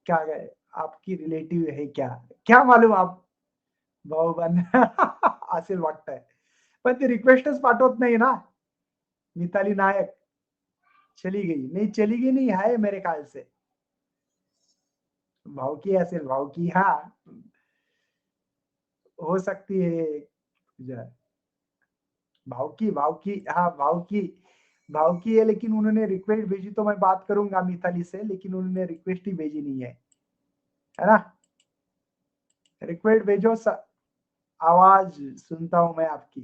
क्या गए, आपकी रिलेटिव है क्या? क्या मालूम आप भाऊबंद असेल वाटतंय, पण ते रिक्वेस्टच पाठवत नाही ना। मिथाली नायक चली गई, नहीं चली गई नहीं है मेरे ख्याल से, भावकी असेल, भावकी, हाँ हो सकती है, भावकी भावकी, हाँ भावकी भावकी है, लेकिन उन्होंने रिक्वेस्ट भेजी तो मैं बात करूंगा मिताली से, लेकिन उन्होंने रिक्वेस्ट ही भेजी नहीं है ना। रिक्वेस्ट भेजो, आवाज सुनता हूं मैं आपकी।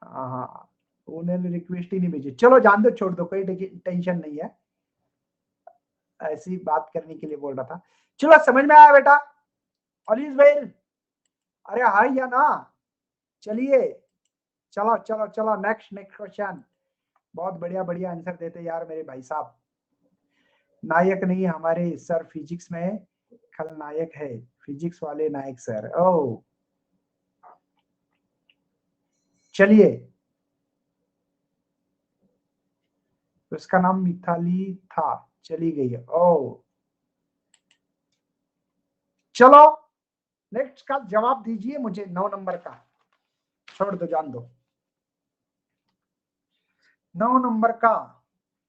हाँ, उन्होंने रिक्वेस्ट ही नहीं भेजी, चलो जान दो, छोड़ दो, कोई टेंशन नहीं है। ऐसी बात करने के लिए बोल रहा था। चलो समझ में आया बेटा? All is well? अरे हाँ या ना? चलिए चलो चलो चलो, नेक्स्ट नेक्स्ट क्वेश्चन। बहुत बढ़िया बढ़िया आंसर देते यार मेरे भाई साहब। नायक नहीं हमारे सर फिजिक्स में, खलनायक है फिजिक्स वाले नायक सर। ओ चलिए, उसका नाम मिथाली था, चली गई है। ओ चलो नेक्स्ट का जवाब दीजिए मुझे, 9 नंबर का। छोड़ दो, जान दो। 9 नंबर का,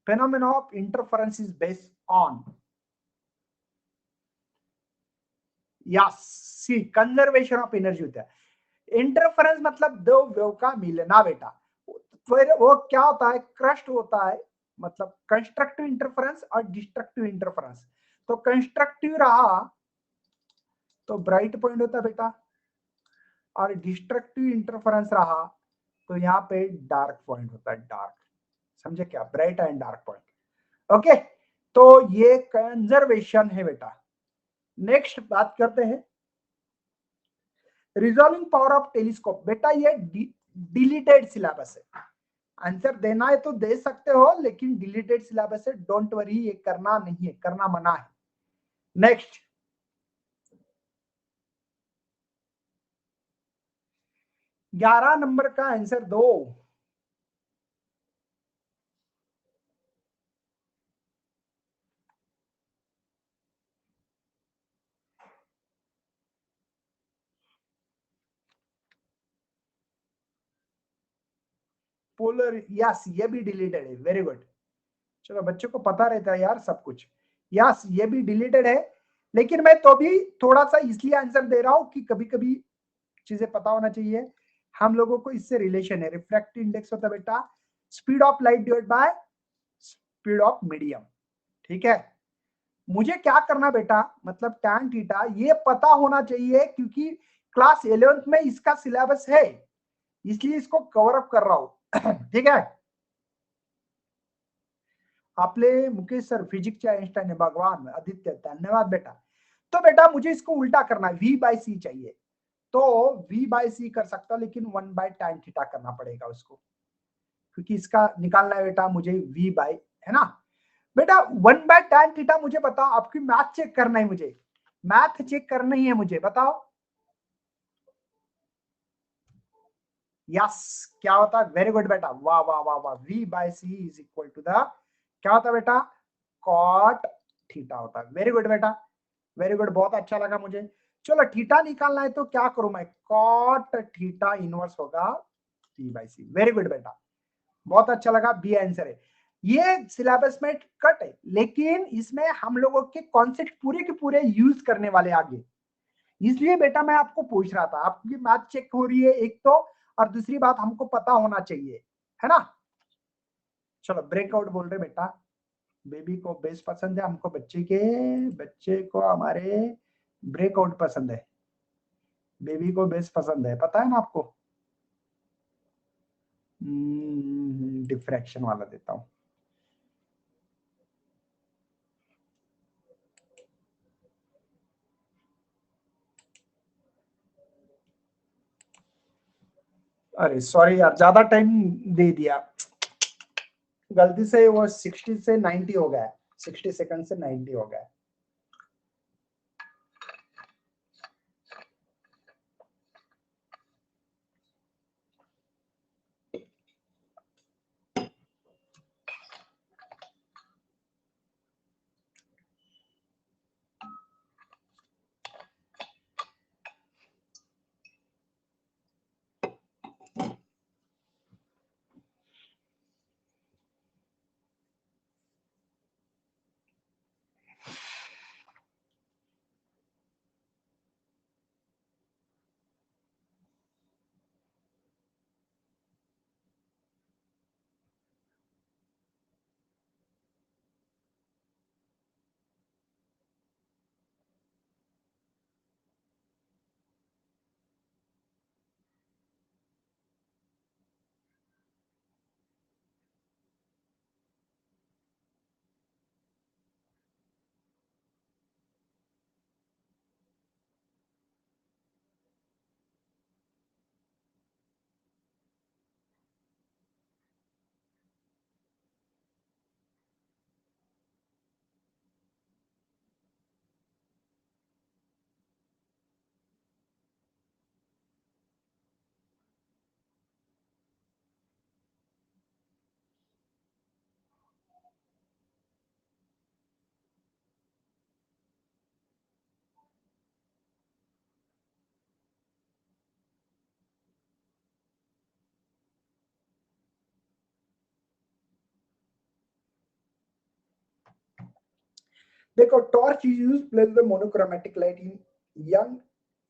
phenomenon of interference is based on, yes C, conservation of energy होता है। इंटरफेरेंस मतलब दो वेव का मिलना बेटा। फिर वो क्या होता है, क्रस्ट होता है, मतलब कंस्ट्रक्टिव इंटरफेरेंस और डिस्ट्रक्टिव इंटरफेरेंस। तो कंस्ट्रक्टिव रहा तो ब्राइट पॉइंट होता है बेटा, और डिस्ट्रक्टिव इंटरफेरेंस रहा तो यहाँ पे डार्क पॉइंट होता है, डार्क। समझे क्या? Bright and dark point. Okay, तो ये कंजर्वेशन है बेटा। नेक्स्ट बात करते हैं, रिजॉल्विंग पावर ऑफ टेलीस्कोप। बेटा ये डिलीटेड सिलेबस है, आंसर देना है तो दे सकते हो, लेकिन डिलीटेड सिलेबस है, डोंट वरी, ये करना नहीं है, करना मना है। नेक्स्ट, ग्यारह नंबर का आंसर दो। पोलर, यस ये भी डिलीटेड है, वेरी गुड। चलो बच्चों को पता रहता है यार सब कुछ। यस ये भी डिलीटेड है, लेकिन मैं तो भी थोड़ा सा इसलिए आंसर दे रहा हूं कि कभी कभी चीजें पता होना चाहिए हम लोगों को। इससे रिलेशन है, रिफ्रैक्टिव इंडेक्स होता है बेटा speed of light divide by speed of medium. ठीक है, मुझे क्या करना बेटा, मतलब tan थीटा ये पता होना चाहिए, क्योंकि क्लास 11th में इसका सिलेबस है, इसलिए इसको कवर अप कर रहा हूं। ठीक है, आपले मुकेश सर फिजिक्स आइंस्टाइन है, भगवान आदित्य धन्यवाद बेटा। तो बेटा मुझे इसको उल्टा करना है, v बाई सी चाहिए, तो v बाई सी कर सकता हूं, लेकिन 1 बाय tan थीटा करना पड़ेगा उसको, क्योंकि इसका निकालना है बेटा मुझे v बाई, है ना बेटा। 1 बाय tan थीटा मुझे बताओ, आपकी मैथ चेक करना है मुझे, मैथ चेक करना ही है मुझे, बताओ यस क्या होता है? वेरी गुड बेटा, वाह वाह वाह वाह, v by C is equal to the क्या होता है बेटा, कॉट थीटा होता है। वेरी गुड बेटा, वेरी गुड, बहुत अच्छा लगा मुझे। चलो थीटा निकालना है तो क्या करूं मैं, कॉट थीटा इनवर्स होगा v by C. Very good बेटा, बहुत अच्छा लगा, बी आंसर है। ये सिलेबस में कट है, लेकिन इसमें हम लोगों के कॉन्सेप्ट पूरे के पूरे यूज करने वाले आगे, इसलिए बेटा मैं आपको पूछ रहा था। आपकी मैथ चेक हो रही है एक तो, और दूसरी बात हमको पता होना चाहिए, है ना। चलो ब्रेकआउट बोल रहे बेटा, बेबी को बेस पसंद है, हमको बच्चे को हमारे ब्रेकआउट पसंद है, बेबी को बेस पसंद है, पता है ना आपको। डिफ्रैक्शन वाला देता हूं। अरे सॉरी यार, ज्यादा टाइम दे दिया, गलती से वो 60 से 90 हो गया, 60 सेकंड से 90 हो गया। देखो torch is use place the monochromatic light in young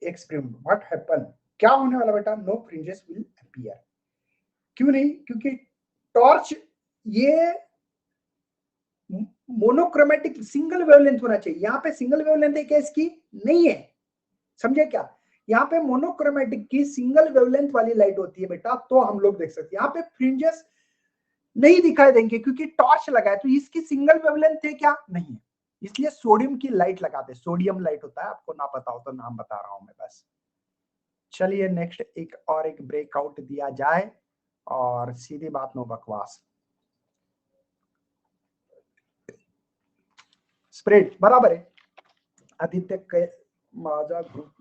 experiment, what happen, क्या होने वाला बेटा, नो फ्रिंजेस विल अपीयर। क्यों नहीं, क्योंकि टॉर्च ये मोनोक्रोमेटिक सिंगल वेवलेंथ होना चाहिए, यहाँ पे सिंगल वेवलेंथ है क्या इसकी, नहीं है, समझे क्या, यहाँ पे मोनोक्रोमेटिक की सिंगल वेवलेंथ वाली लाइट होती है बेटा, तो हम लोग देख सकते हैं। यहाँ पे फ्रिंजेस नहीं दिखाई देंगे क्योंकि टॉर्च लगा है, तो इसकी सिंगल वेवलेंथ है क्या, नहीं है, इसलिए सोडियम की लाइट लगाते, सोडियम लाइट होता है, आपको ना पता हो तो नाम बता रहा हूं मैं बस। चलिए नेक्स्ट एक और एक ब्रेकआउट दिया जाए और सीधी बात, नो बकवास। स्प्रेड बराबर है, आदित्य के माझा ग्रुप,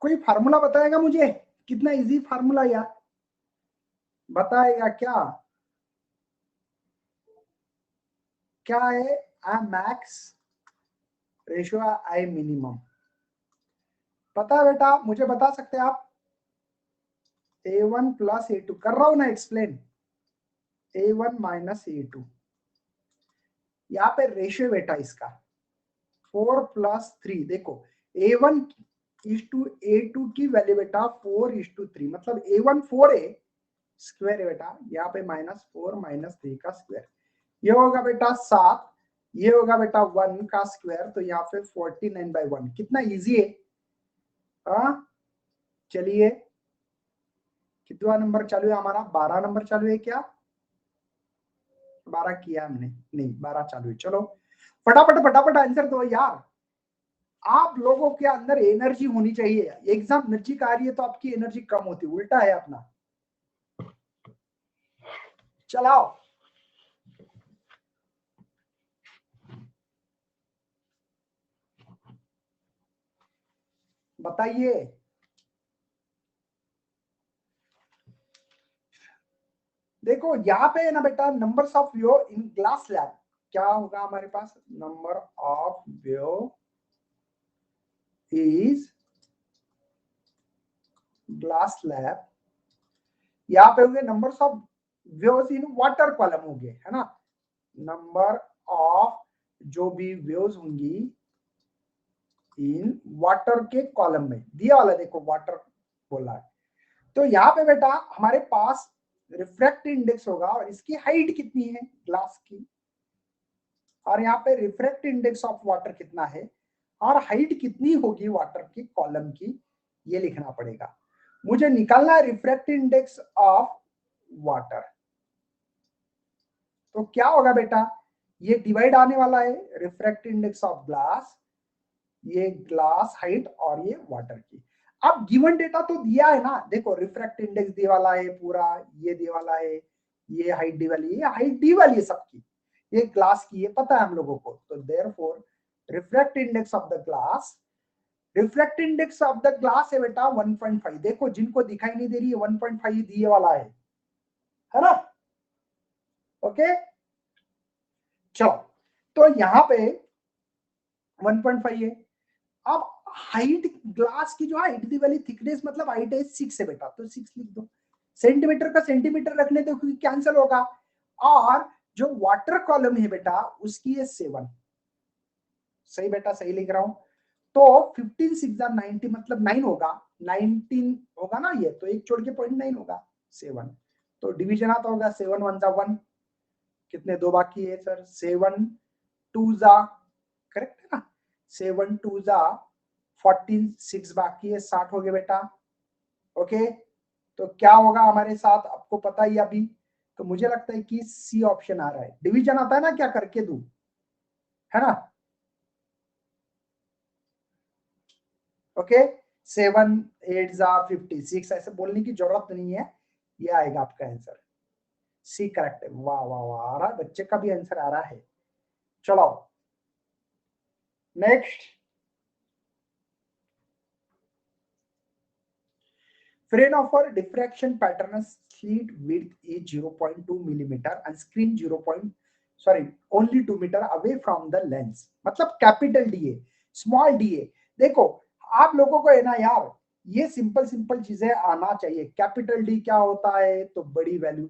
कोई फार्मूला बताएगा मुझे, कितना इजी फार्मूला यार, बताएगा क्या, क्या है, I max ratio I minimum, पता है बेटा, मुझे बता सकते हैं आप, A1 प्लस A2 कर रहा हूं ना एक्सप्लेन, A1 माइनस A2, यहाँ पे रेशियो बेटा इसका 4 प्लस 3, देखो A1 इज टू A2 की वैल्यू बेटा 4 इज टू 3, मतलब A1 4 है स्क्वायर है बेटा, यहाँ पे -4 -3 का स्क्वायर, ये होगा बेटा 7, ये होगा बेटा 1 का स्क्वायर, तो यहाँ पे 49/1, कितना इजी है। चलिए कितना नंबर चालू है हमारा, 12 नंबर चालू है क्या, 12 किया हमने, नहीं 12 चालू है। चलो फटाफट फटाफट आंसर दो यार, आप लोगों के अंदर एनर्जी होनी चाहिए, एग्जाम नजदीक आ रही है तो आपकी एनर्जी कम होती, उल्टा है अपना, चलाओ बताइए। देखो यहाँ पे है ना बेटा, numbers of view in glass lab, क्या होगा हमारे पास, number of view is glass lab, यहाँ पे होंगे numbers of views in water column होंगे, है ना, नंबर ऑफ जो भी व्यूज होंगी इन वाटर के कॉलम में, दिया वाला देखो वाटर बोला है, तो यहाँ पे बेटा हमारे पास रिफ्रैक्टिव इंडेक्स होगा और इसकी हाइट कितनी है ग्लास की, और यहाँ पे रिफ्रैक्टिव इंडेक्स ऑफ वाटर कितना है और हाइट कितनी होगी वाटर की कॉलम की, ये लिखना पड़ेगा मुझे, निकालना है रिफ्रैक्टिव इंडेक्स ऑफ वाटर। तो क्या होगा बेटा, ये डिवाइड आने वाला है रिफ्रैक्टिव इंडेक्स ऑफ ग्लास, ये ग्लास हाइट और ये वाटर की। अब गिवन डेटा तो दिया है ना, देखो रिफ्रैक्टिव इंडेक्स दिया वाला है पूरा, ये दिया वाला है, ये हाइट दी वाली है, हाइट दी वाली है सबकी, ये ग्लास की है पता है हम लोगों को, तो therefore refractive index of the glass, refractive index of the glass है बेटा 1.5, देखो जिनको दिखाई नहीं दे रही है 1.5 दिए वाला है ना, ओके चलो, तो यहाँ पे 1.5 है। अब हाइट ग्लास की जो हाइट दी वाली थिकनेस मतलब हाइट है 6 है बेटा, तो 6 लिख दो, सेंटीमीटर का सेंटीमीटर रखने दो क्योंकि कैंसिल होगा, और जो वाटर कॉलम है बेटा उसकी है 7, सही बेटा सही लिख रहा हूं, तो 15 6 90 मतलब 9 होगा, 19 होगा ना ये, तो एक छोड़ के 0.9 होगा 7, तो डिवीजन आता होगा 7 1 जा 1, कितने 2 बाकी है सर, 7 2 जा, करेक्ट है ना, 7 2 जा 14, 6 बाकी है, 60 हो गए बेटा। ओके, तो क्या होगा हमारे साथ आपको पता ही अभी, तो मुझे लगता है कि सी ऑप्शन आ रहा है। डिवीजन आता है ना, क्या करके दूं, है ना। ओके, 7 8 जा 56, ऐसे बोलने की जरूरत नहीं है, ये आएगा आपका आंसर, सी करेक्ट है। वाह वाह वाह, आ रहा है, बच्चे का भी आंसर आ रहा है। चलो next, Fraunhofer diffraction pattern slit width is 0.2 millimeter and screen 0. only 2 meter away from the lens, मतलब capital D A small D A. देखो आप लोगों को है ना यार, ये सिंपल सिंपल चीजें आना चाहिए। कैपिटल डी क्या होता है, तो बड़ी वैल्यू,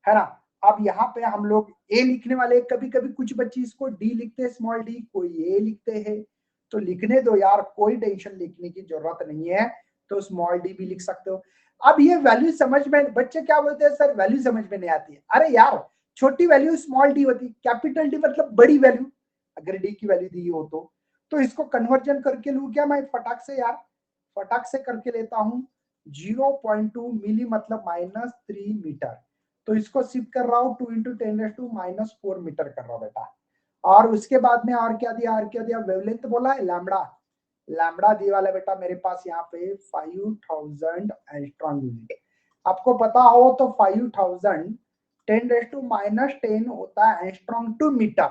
है ना। अब यहाँ पे हम लोग ए लिखने वाले, कभी कभी कुछ बच्चे इसको डी लिखते हैं स्मॉल डी, कोई ए लिखते हैं, तो लिखने दो यार, कोई टेंशन लिखने की जरूरत नहीं है, तो स्मॉल डी भी लिख सकते हो। अब ये वैल्यू समझ में, बच्चे क्या बोलते हैं सर वैल्यू समझ में नहीं आती है, अरे यार छोटी वैल्यू स्मॉल डी होती, कैपिटल डी मतलब बड़ी वैल्यू, अगर डी की वैल्यू दी हो तो इसको कन्वर्जन करके लूं क्या मैं फटाक से यार, फटाक से करके लेता हूं, 0.2 मिली मतलब -3 मीटर, तो इसको शिफ्ट कर रहा हूं 2 × 10⁻⁻⁴ मीटर कर रहा हूं बेटा। और उसके बाद में और क्या दिया, वेवलेंथ बोला है, लैम्बडा, लैम्बडा दी वाला बेटा मेरे पास यहाँ पे 5000 एंगस्ट्रॉम यूनिट। आपको पता हो तो 5000 10⁻10 होता है एंगस्ट्रॉम टू मीटर,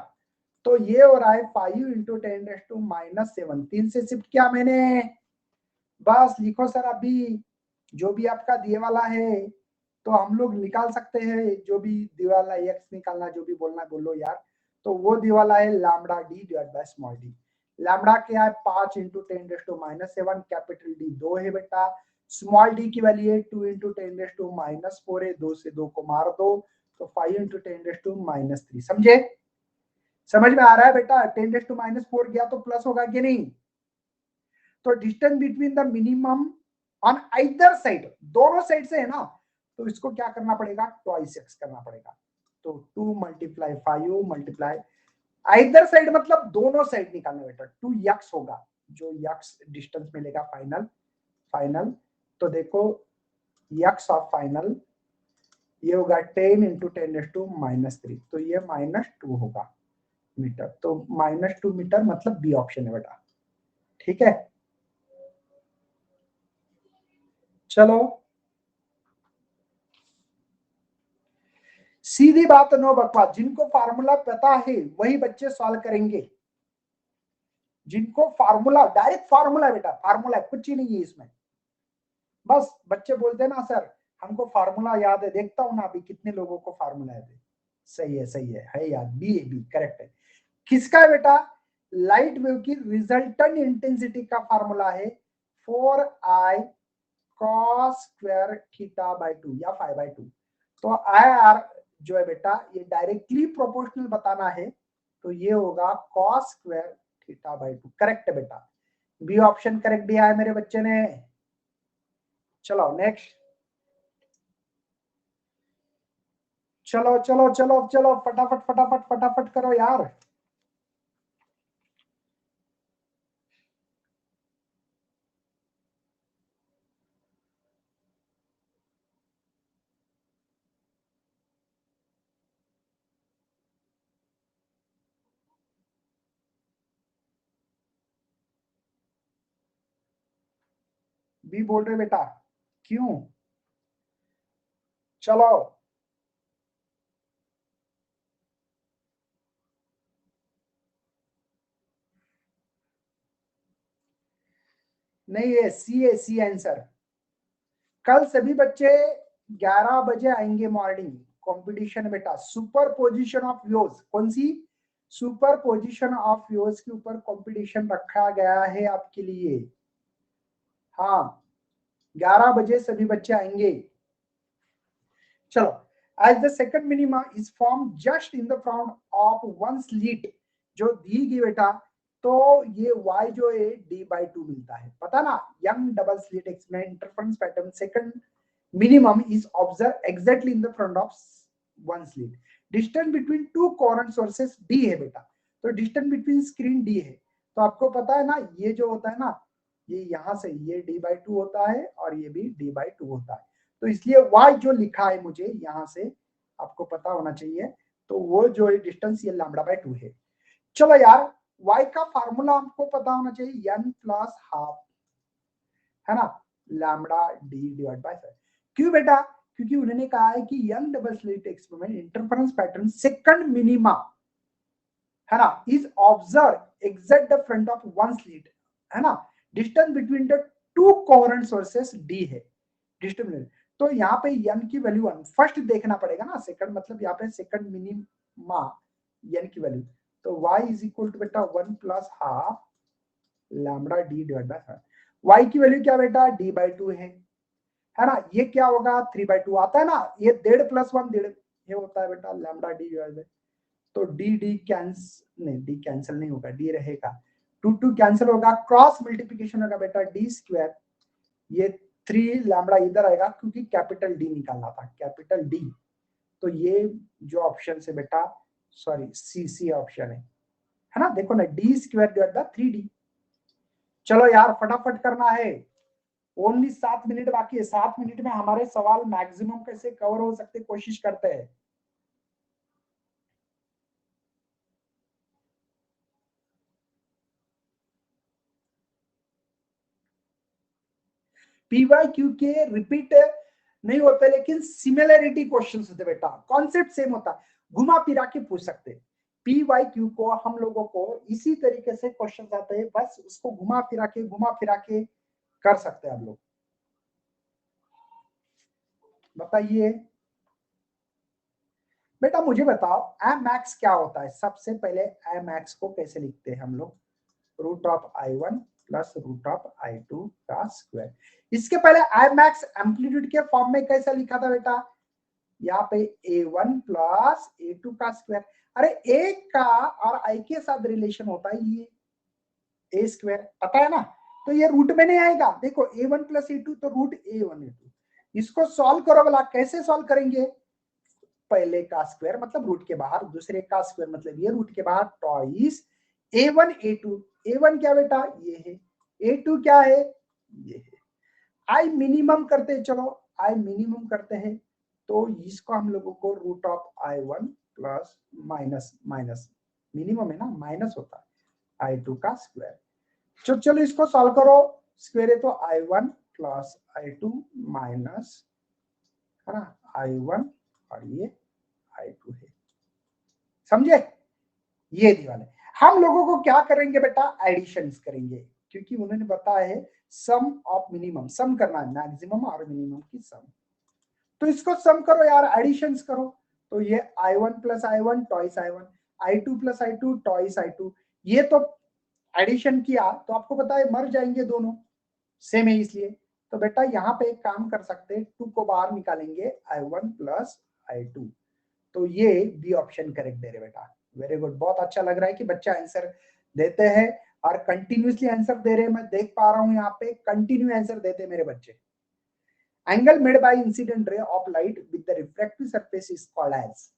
तो ये हो रहा है 5 × 10⁻7, 3 से शिफ्ट किया मैंने, बस लिखो सर। अभी जो भी आपका दिए वाला है तो हम लोग निकाल सकते हैं, जो भी दिए वाला एक्स निकालना, जो भी बोलना है बोलो यार, तो वो दिए वाला है lambda D divide by small D. Lambda क्या है 5 × 10⁻7, कैपिटल डी 2 है बेटा, स्मॉल डी की वैल्यू है 2 × 10⁻4 है, 2 से 2 को मार दो तो 5 × 10⁻3, समझे, समझ में आ रहा है बेटा। 10⁻4 गया तो प्लस होगा कि नहीं, तो distance between the minimum on either side, दोनों साइड से है ना, तो इसको क्या करना पड़ेगा, ट्वाइस एक्स करना पड़ेगा, तो 2 × 5 × आइदर साइड मतलब दोनों साइड निकालना बेटा, 2 यक्स होगा, जो यक्स डिस्टेंस मिलेगा फाइनल, तो देखो यक्स ऑफ फाइनल ये होगा 10 × 10⁻3, तो ये -2 होगा मीटर, तो -2 मीटर मतलब बी ऑप्शन है बेटा, ठीक है। चलो सीधी बात, नो बकवास, जिनको फार्मूला पता है वही बच्चे सॉल्व करेंगे, जिनको फार्मूला, डायरेक्ट फार्मूला बेटा, फार्मूला कुछ ही नहीं है इसमें, बस बच्चे बोलते हैं ना सर हमको फार्मूला याद है, देखता हूं ना अभी कितने लोगों को फार्मूला याद है, सही है याद, बी करेक्ट है। किसका है बेटा, लाइट वेव की रिजल्टेंट इंटेंसिटी का फार्मूला है 4I cos² θ/2 या φ/2, तो IR जो है बेटा ये डायरेक्टली प्रोपोर्शनल बताना है, तो ये होगा cos² θ/2, करेक्ट है बेटा, बी ऑप्शन करेक्ट दिया है मेरे बच्चे ने। चलो नेक्स्ट, चलो फटाफट करो यार। बी बोल रहे बेटा, क्यों, चलो नहीं, ये सी आंसर। कल सभी बच्चे 11 बजे आएंगे मॉर्निंग, कंपटीशन बेटा, सुपर पोजिशन ऑफ व्यूज, कौन सी, सुपर पोजिशन ऑफ व्यूज के ऊपर कंपटीशन रखा गया है आपके लिए, हाँ 11 बजे सभी बच्चे आएंगे। चलो, as the second minima is form just in the front of one slit, जो दी गई बेटा, तो ये y जो है d/2 मिलता है, पता ना, young double slit explain interference pattern, second minimum is observed exactly in the front of one slit. Distance between two current sources D है बेटा, तो distance between screen D है, तो आपको पता है ना ये जो होता है ना, ये यहाँ से ये D/2 होता है और ये भी D/2 होता है, तो इसलिए y जो लिखा है मुझे यहाँ से आपको पता होना चाहिए, तो वो जो है डिस्टेंस ये λ/2 है। चलो यार y का फार्मूला आपको पता होना चाहिए n प्लस हाफ, है ना, लैम्बडा डी डिवाइड बाय 5। क्यों बेटा? क्योंकि उन्होंने कहा है कि young double slit experiment interference pattern second minima, है ना, is observe exact the front of one slit, है ना, distance between the two coherent sources D है डिस्टेंस, तो यहाँ पे n की वैल्यू 1 फर्स्ट देखना पड़ेगा ना, सेकंड मतलब यहाँ पे सेकंड मिनिमा n की वैल्यू, तो y इज इक्वल टू बेटा 1 plus half lambda D divide bye 5। y की वैल्यू क्या बेटा D/2 है ना, ये क्या होगा 3/2 आता है ना, ये 1.5 प्लस 1 1.5 ये होता है बेटा लैम्बडा डी डिवाइड बाय, तो डी कैंसिल नहीं होगा, डी रहेगा, 2 कैंसिल होगा, क्रॉस मल्टीप्लिकेशन होगा बेटा डी स्क्वायर, ये 3 लैम्बडा इधर आएगा क्योंकि कैपिटल डी निकालना था, कैपिटल डी, तो ये जो ऑप्शन से बेटा सॉरी सी ऑप्शन है ना, देखो ना D square divide by 3d। चलो यार फटाफट करना है, ओनली 7 मिनट बाकी है, 7 मिनट में हमारे सवाल मैक्सिमम कैसे कवर हो सकते कोशिश करते हैं। PYQ के रिपीट नहीं होते लेकिन सिमिलरिटी क्वेश्चंस होते बेटा, कॉन्सेप्ट सेम होता, घुमा फिरा के पूछ सकते। PYQ को हम लोगों को इसी तरीके से क्वेश्चंस आते हैं, बस उसको घुमा फिरा के कर सकते हैं हम लोग। बताइए बेटा, मुझे बताओ Amax क्या होता है? सबसे पहले Amax को कैसे लिखते हैं हम लोग? √i1 प्लस √i2 का स्क्वायर। इसके पहले Amax एम्पलीट्यूड के फॉर्म में कैसा लिखा था बेटा? यहाँ पे a1 प्लस a2 का स्क्वायर। अरे a का और i के साथ रिलेशन होता है ये a स्क्वायर, पता है ना, तो ये रूट में नहीं आएगा। देखो a1 प्लस a2 तो √a1 a2, इसको सॉल्व करो बोला, कैसे सॉल्व करेंगे? पहले का स्क्वायर मतलब रूट के बाहर, दूसरे का स्क्वायर मतलब ये रूट के बाहर, टॉइस a1 a2, a1 क्या बेटा ये है, a2 क्या है ये है। आई मिनिमम करते हैं, चलो आई मिनिमम करते हैं, तो इसको हम लोगों को √i1 plus minus minus minimum है ना, माइनस होता है i2 का स्क्वायर। चलो इसको सॉल्व करो, स्क्वायर है तो i1 प्लस i2 माइनस, है ना, i1 और ये i2 है, समझे? ये दीवार है। हम लोगों को क्या करेंगे बेटा? एडिशन करेंगे, क्योंकि उन्होंने बताया है सम ऑफ मिनिमम, सम करना है मैक्सिमम और मिनिमम की सम, तो इसको सम करो यार, एडिशन करो, तो ये i1 plus i1 toys i1, i2 plus i2 toys i2, ये तो एडिशन किया तो आपको पता है मर जाएंगे दोनों, सेम है इसलिए, तो बेटा यहाँ पे एक काम कर सकते हैं, 2 को बाहर निकालेंगे, i1 प्लस i2, तो ये बी ऑप्शन करेक्ट दे रहे बेटा। वेरी गुड, बहुत अच्छा लग रहा है कि बच्चा आंसर देते हैं और कंटिन्यूअसली आंसर दे रहे हैं, मैं देख पा रहा हूं यहाँ पे कंटिन्यू आंसर देते हैं मेरे बच्चे। Angle made by incident ray of light with the reflective surface is called as,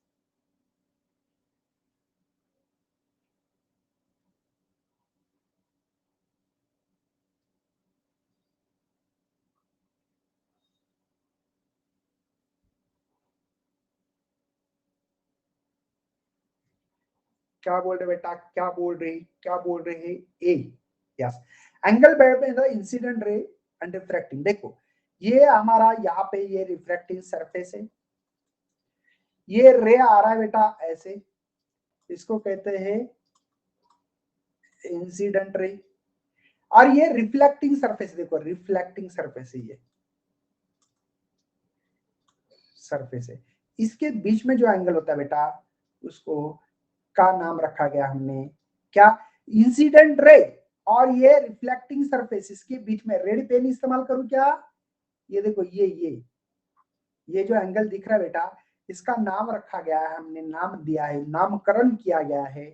क्या बोल रहे बेटा, क्या बोल रहे हैं? ए, yes, angle made by the incident ray and refracting. देखो ये हमारा यहाँ पे ये रिफ्रैक्टिंग सरफेस है, ये रे आ रहा है बेटा ऐसे, इसको कहते हैं इंसिडेंट रे, और ये रिफ्लेक्टिंग सरफेस, देखो रिफ्लेक्टिंग सरफेस है, ये सरफेस है, इसके बीच में जो एंगल होता है बेटा उसको का नाम रखा गया हमने क्या? इंसिडेंट रे, और ये रिफ्लेक्टिंग सरफेस, इसके बीच में रेड पेन इस्तेमाल करूं क्या? ये देखो ये जो एंगल दिख रहा है बेटा, इसका नाम रखा गया है, हमने नाम दिया है, नामकरण किया गया है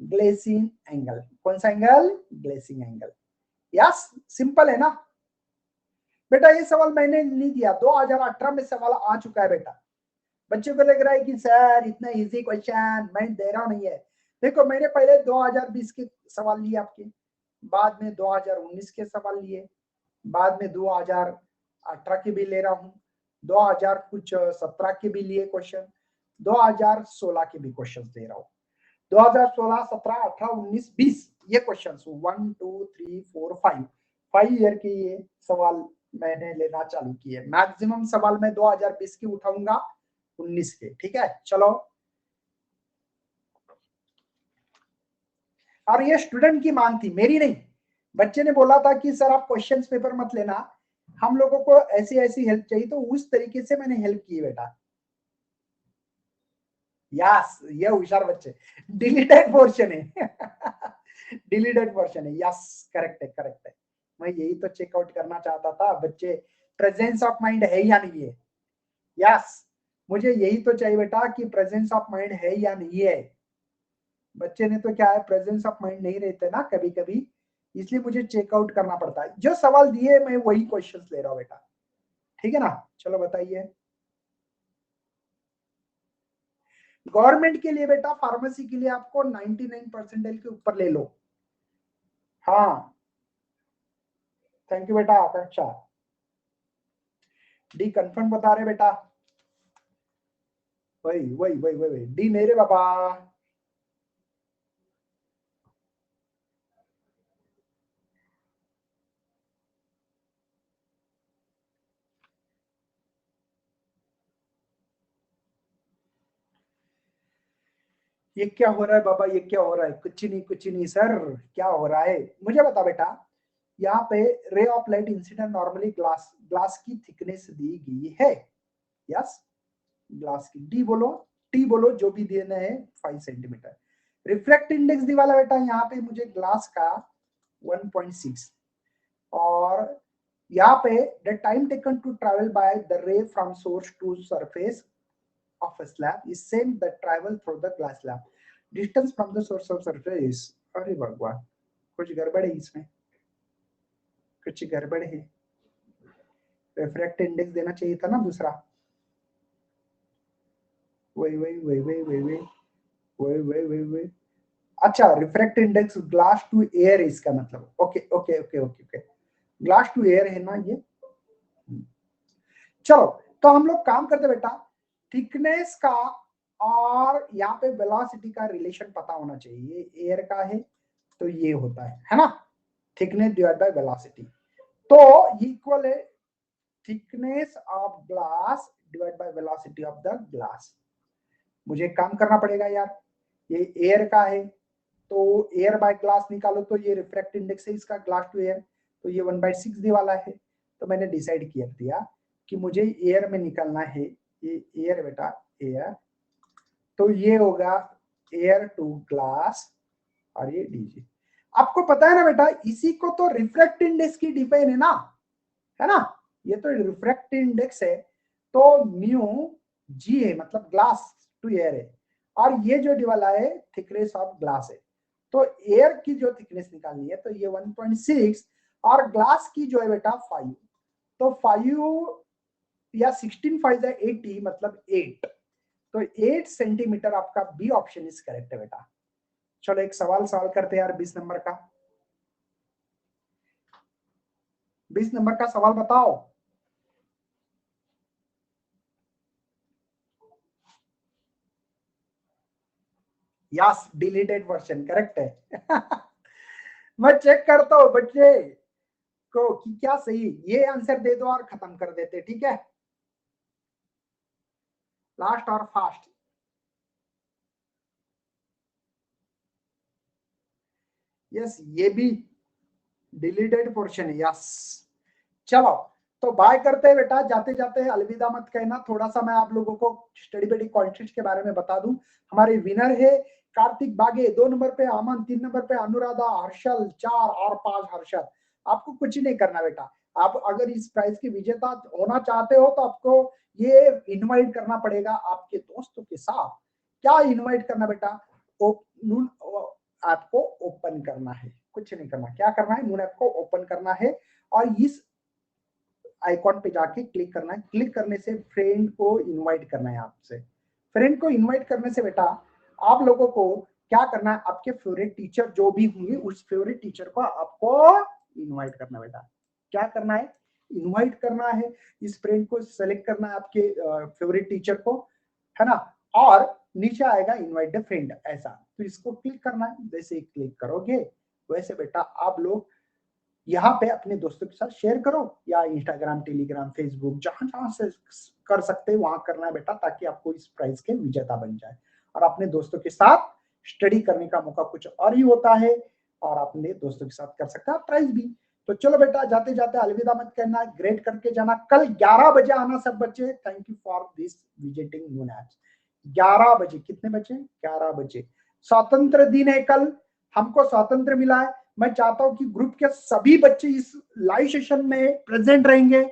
ग्लेसिंग एंगल। कौन सा angle? Glazing angle. Yes, simple है ना। बेटा ये सवाल मैंने नहीं दिया, 2018 में सवाल आ चुका है बेटा। बच्चों को लग रहा है कि सर इतना इजी क्वेश्चन मैं दे रहा नहीं है। देखो मैंने पहले 2020 के सवाल लिए आपके, बाद में 2019 के सवाल लिए, बाद में 2018 के भी ले रहा हूँ, 2017 के भी लिए क्वेश्चन, 2016 के भी क्वेश्चन दे रहा हूँ। 2016, 17, 18, 19, 20 ये क्वेश्चन 1 2 3 4 5 ईयर के ये सवाल मैंने लेना चालू किए। मैक्सिमम सवाल मैं 2020 के उठाऊंगा, 19 के, ठीक है। चलो, और ये स्टूडेंट की मांग थी, मेरी नहीं। बच्चे ने बोला था कि सर आप क्वेश्चंस पेपर मत लेना, हम लोगों को ऐसी ऐसी हेल्प चाहिए, तो उस तरीके से मैंने हेल्प की बेटा। यस, ये होशियार बच्चे। डिलीटेड पोर्शन है डिलीटेड पोर्शन है, यस करेक्ट है, करेक्ट है। मैं यही तो चेकआउट करना चाहता था, बच्चे प्रेजेंस ऑफ माइंड है या नहीं है। यस, मुझे यही तो चाहिए बेटा कि प्रेजेंस ऑफ माइंड है या नहीं है। बच्चे ने तो क्या है, प्रेजेंस ऑफ माइंड नहीं रहते ना कभी कभी, इसलिए मुझे चेकआउट करना पड़ता है। जो सवाल दिए मैं वही क्वेश्चंस ले रहा हूँ बेटा, ठीक है ना। चलो बताइए। गवर्नमेंट के लिए बेटा, फार्मेसी के लिए आपको 99 परसेंटाइल के ऊपर ले लो। हाँ, थैंक यू बेटा आकांक्षा। डी कंफर्म बता रहे बेटा, वही वही वही वही डी नहीं रे बाबा। ये क्या हो रहा है बाबा, ये क्या हो रहा है? कुछ नहीं सर, क्या हो रहा है मुझे बता बेटा। यहाँ पे रे of light incident normally glass glass की थिकनेस दी गई है। यस, ग्लास की डी बोलो, टी बोलो, जो भी देना है 5 सेंटीमीटर। रिफ्लेक्ट इंडेक्स दी वाला बेटा, यहाँ पे मुझे ग्लास का 1.6, और यहाँ पे the time taken to travel by the ray from source to surface of a slab is same that travel through the glass slab. Distance from the source of surface. अरे भगवान, कुछ गड़बड़ है इसमें, कुछ गड़बड़ है। रिफ्रैक्ट इंडेक्स देना चाहिए था ना दूसरा। वही वही वही वही वही वही वही वही वही वही अच्छा, refract index glass to air इसका मतलब। Okay okay okay okay okay, glass to air है ना ये। चलो, तो हम लोग काम करते बेटा, थिकनेस का और यहाँ पे वेलोसिटी का रिलेशन पता होना चाहिए। एयर का है तो ये होता है ना, थिकनेस डिवाइड बाय वेलोसिटी, तो इक्वल है thickness of glass divide by velocity of the glass. मुझे काम करना पड़ेगा यार, ये एयर का है तो एयर बाय ग्लास निकालो, तो ये रिफ्रैक्ट इंडेक्स है इसका ग्लास टू एयर, तो ये 1/6 दी वाला है। तो मैंने डिसाइड किया दिया कि मुझे एयर में निकलना है, ये एयर बेटा, एयर, तो ये होगा एयर टू ग्लास, और ये डीजी। आपको पता है ना बेटा, इसी को तो रिफ्रैक्ट इंडेक्स की डिफाइन है ना, ये तो रिफ्रैक्ट इंडेक्स है, तो म्यू जी है, मतलब ग्लास टू एयर है, और ये जो वाला है थिकनेस ऑफ ग्लास है। तो एयर की जो थिकनेस निकालनी है तो ये 1.6, और ग्लास की जो है बेटा 5, तो 5 या 16 5 80, मतलब 8, तो 8 सेंटीमीटर आपका बी ऑप्शन इज करेक्ट है बेटा। चलो एक सवाल सॉल्व करते हैं यार, 20 नंबर का। 20 नंबर का सवाल बताओ। यस, डिलीटेड वर्जन करेक्ट है मैं चेक करता हूं बच्चे को कि क्या सही, ये आंसर दे दो और खत्म कर देते, ठीक है। लास्ट और फास्ट। यस, ये भी डिलीटेड पोर्शन है। यस, चलो तो बाय करते हैं बेटा, जाते जाते अलविदा मत कहना। थोड़ा सा मैं आप लोगों को स्टडी बडी कॉन्टेस्ट के बारे में बता दूं। हमारे विनर है कार्तिक बागे, 2 नंबर पे अमन, 3 नंबर पे अनुराधा, हर्षल 4 और 5 हर्षल। आपको कुछ ही नहीं करना बेटा, आप अगर इस प्राइज के विजेता होना चाहते हो तो आपको ये इनवाइट करना पड़ेगा आपके दोस्तों के साथ। क्या इनवाइट करना बेटा, नून ऐप को ओपन करना है, कुछ नहीं करना। क्या करना है, नून ऐप को ओपन करना है, और इस आइकॉन पे जाके क्लिक करना है। क्लिक करने से फ्रेंड को इनवाइट करना है आपसे। फ्रेंड को इनवाइट करने से बेटा आप लोगों को क्या करना है, आपके फेवरेट टीचर जो भी होंगे उस फेवरेट टीचर को आपको इनवाइट करना है बेटा। क्या करना है, इनवाइट करना है। इस फ्रेंड को सेलेक्ट करना है आपके फेवरेट टीचर को, है ना, और नीचे आएगा इनवाइट द फ्रेंड ऐसा, तो इसको क्लिक करना है। जैसे ही क्लिक करोगे वैसे बेटा आप लोग यहाँ पे अपने दोस्तों के साथ शेयर करो, या इंस्टाग्राम, टेलीग्राम, फेसबुक, जहां जहां से कर सकते हैं वहां करना है बेटा, ताकि आपको इस प्राइज के विजेता बन जाए और अपने दोस्तों के साथ स्टडी करने का मौका कुछ और ही होता है, और अपने दोस्तों के साथ कर सकते हैं प्राइज भी। तो चलो बेटा जाते जाते अलविदा मत कहना, ग्रेड करके जाना। कल 11 बजे आना सब बच्चे। Thank you for this visiting Noon apps. 11 बजे, कितने बजे? 11 बजे। स्वतंत्र दिन है कल, हमको स्वतंत्र मिला है। मैं चाहता हूं कि ग्रुप के सभी बच्चे इस लाइव सेशन में प्रेजेंट रहेंगे,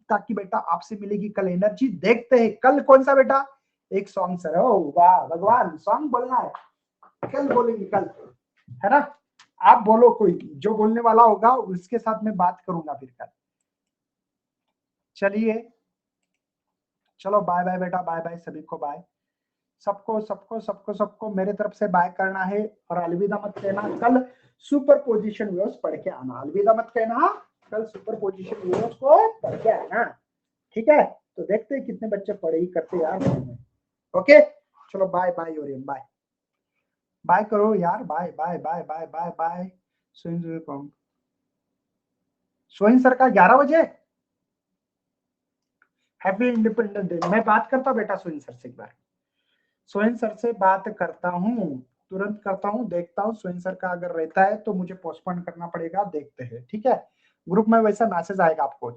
ताकि बेटा आपसे मिलेगी कल एनर्जी। देखते हैं कल कौन सा बेटा एक सॉन्ग सर। ओ वाह भगवान, सॉन्ग बोलना है, कल बोलेंगे कल, है ना। आप बोलो, कोई जो बोलने वाला होगा उसके साथ मैं बात करूंगा फिर कल। चलिए चलो बाय बाय बेटा, बाय बाय सभी को, बाय सबको सबको सबको सबको मेरे तरफ से बाय करना है। और अलविदा मत कहना, कल सुपर पोजिशन व्यूज पढ़ के आना। अलविदा मत कहना, कल सुपर पोजिशन व्यूज को पढ़ के आना, ठीक है। तो देखते हैं कितने बच्चे पढ़े ही करते यार। ओके चलो bye bye Orion, bye bye करो यार, bye bye bye bye bye bye. सोइन सर का 11 बजे हैप्पी इंडिपेंडेंस डे। मैं बात करता हूँ बेटा सोइन सर से एक बार, सोइन सर से बात करता हूँ, तुरंत करता हूँ। देखता हूँ सोइन सर का अगर रहता है तो मुझे पोस्टपोन करना पड़ेगा, देखते हैं, ठीक है। ग्रुप में वैसा मैसेज आएगा आपको।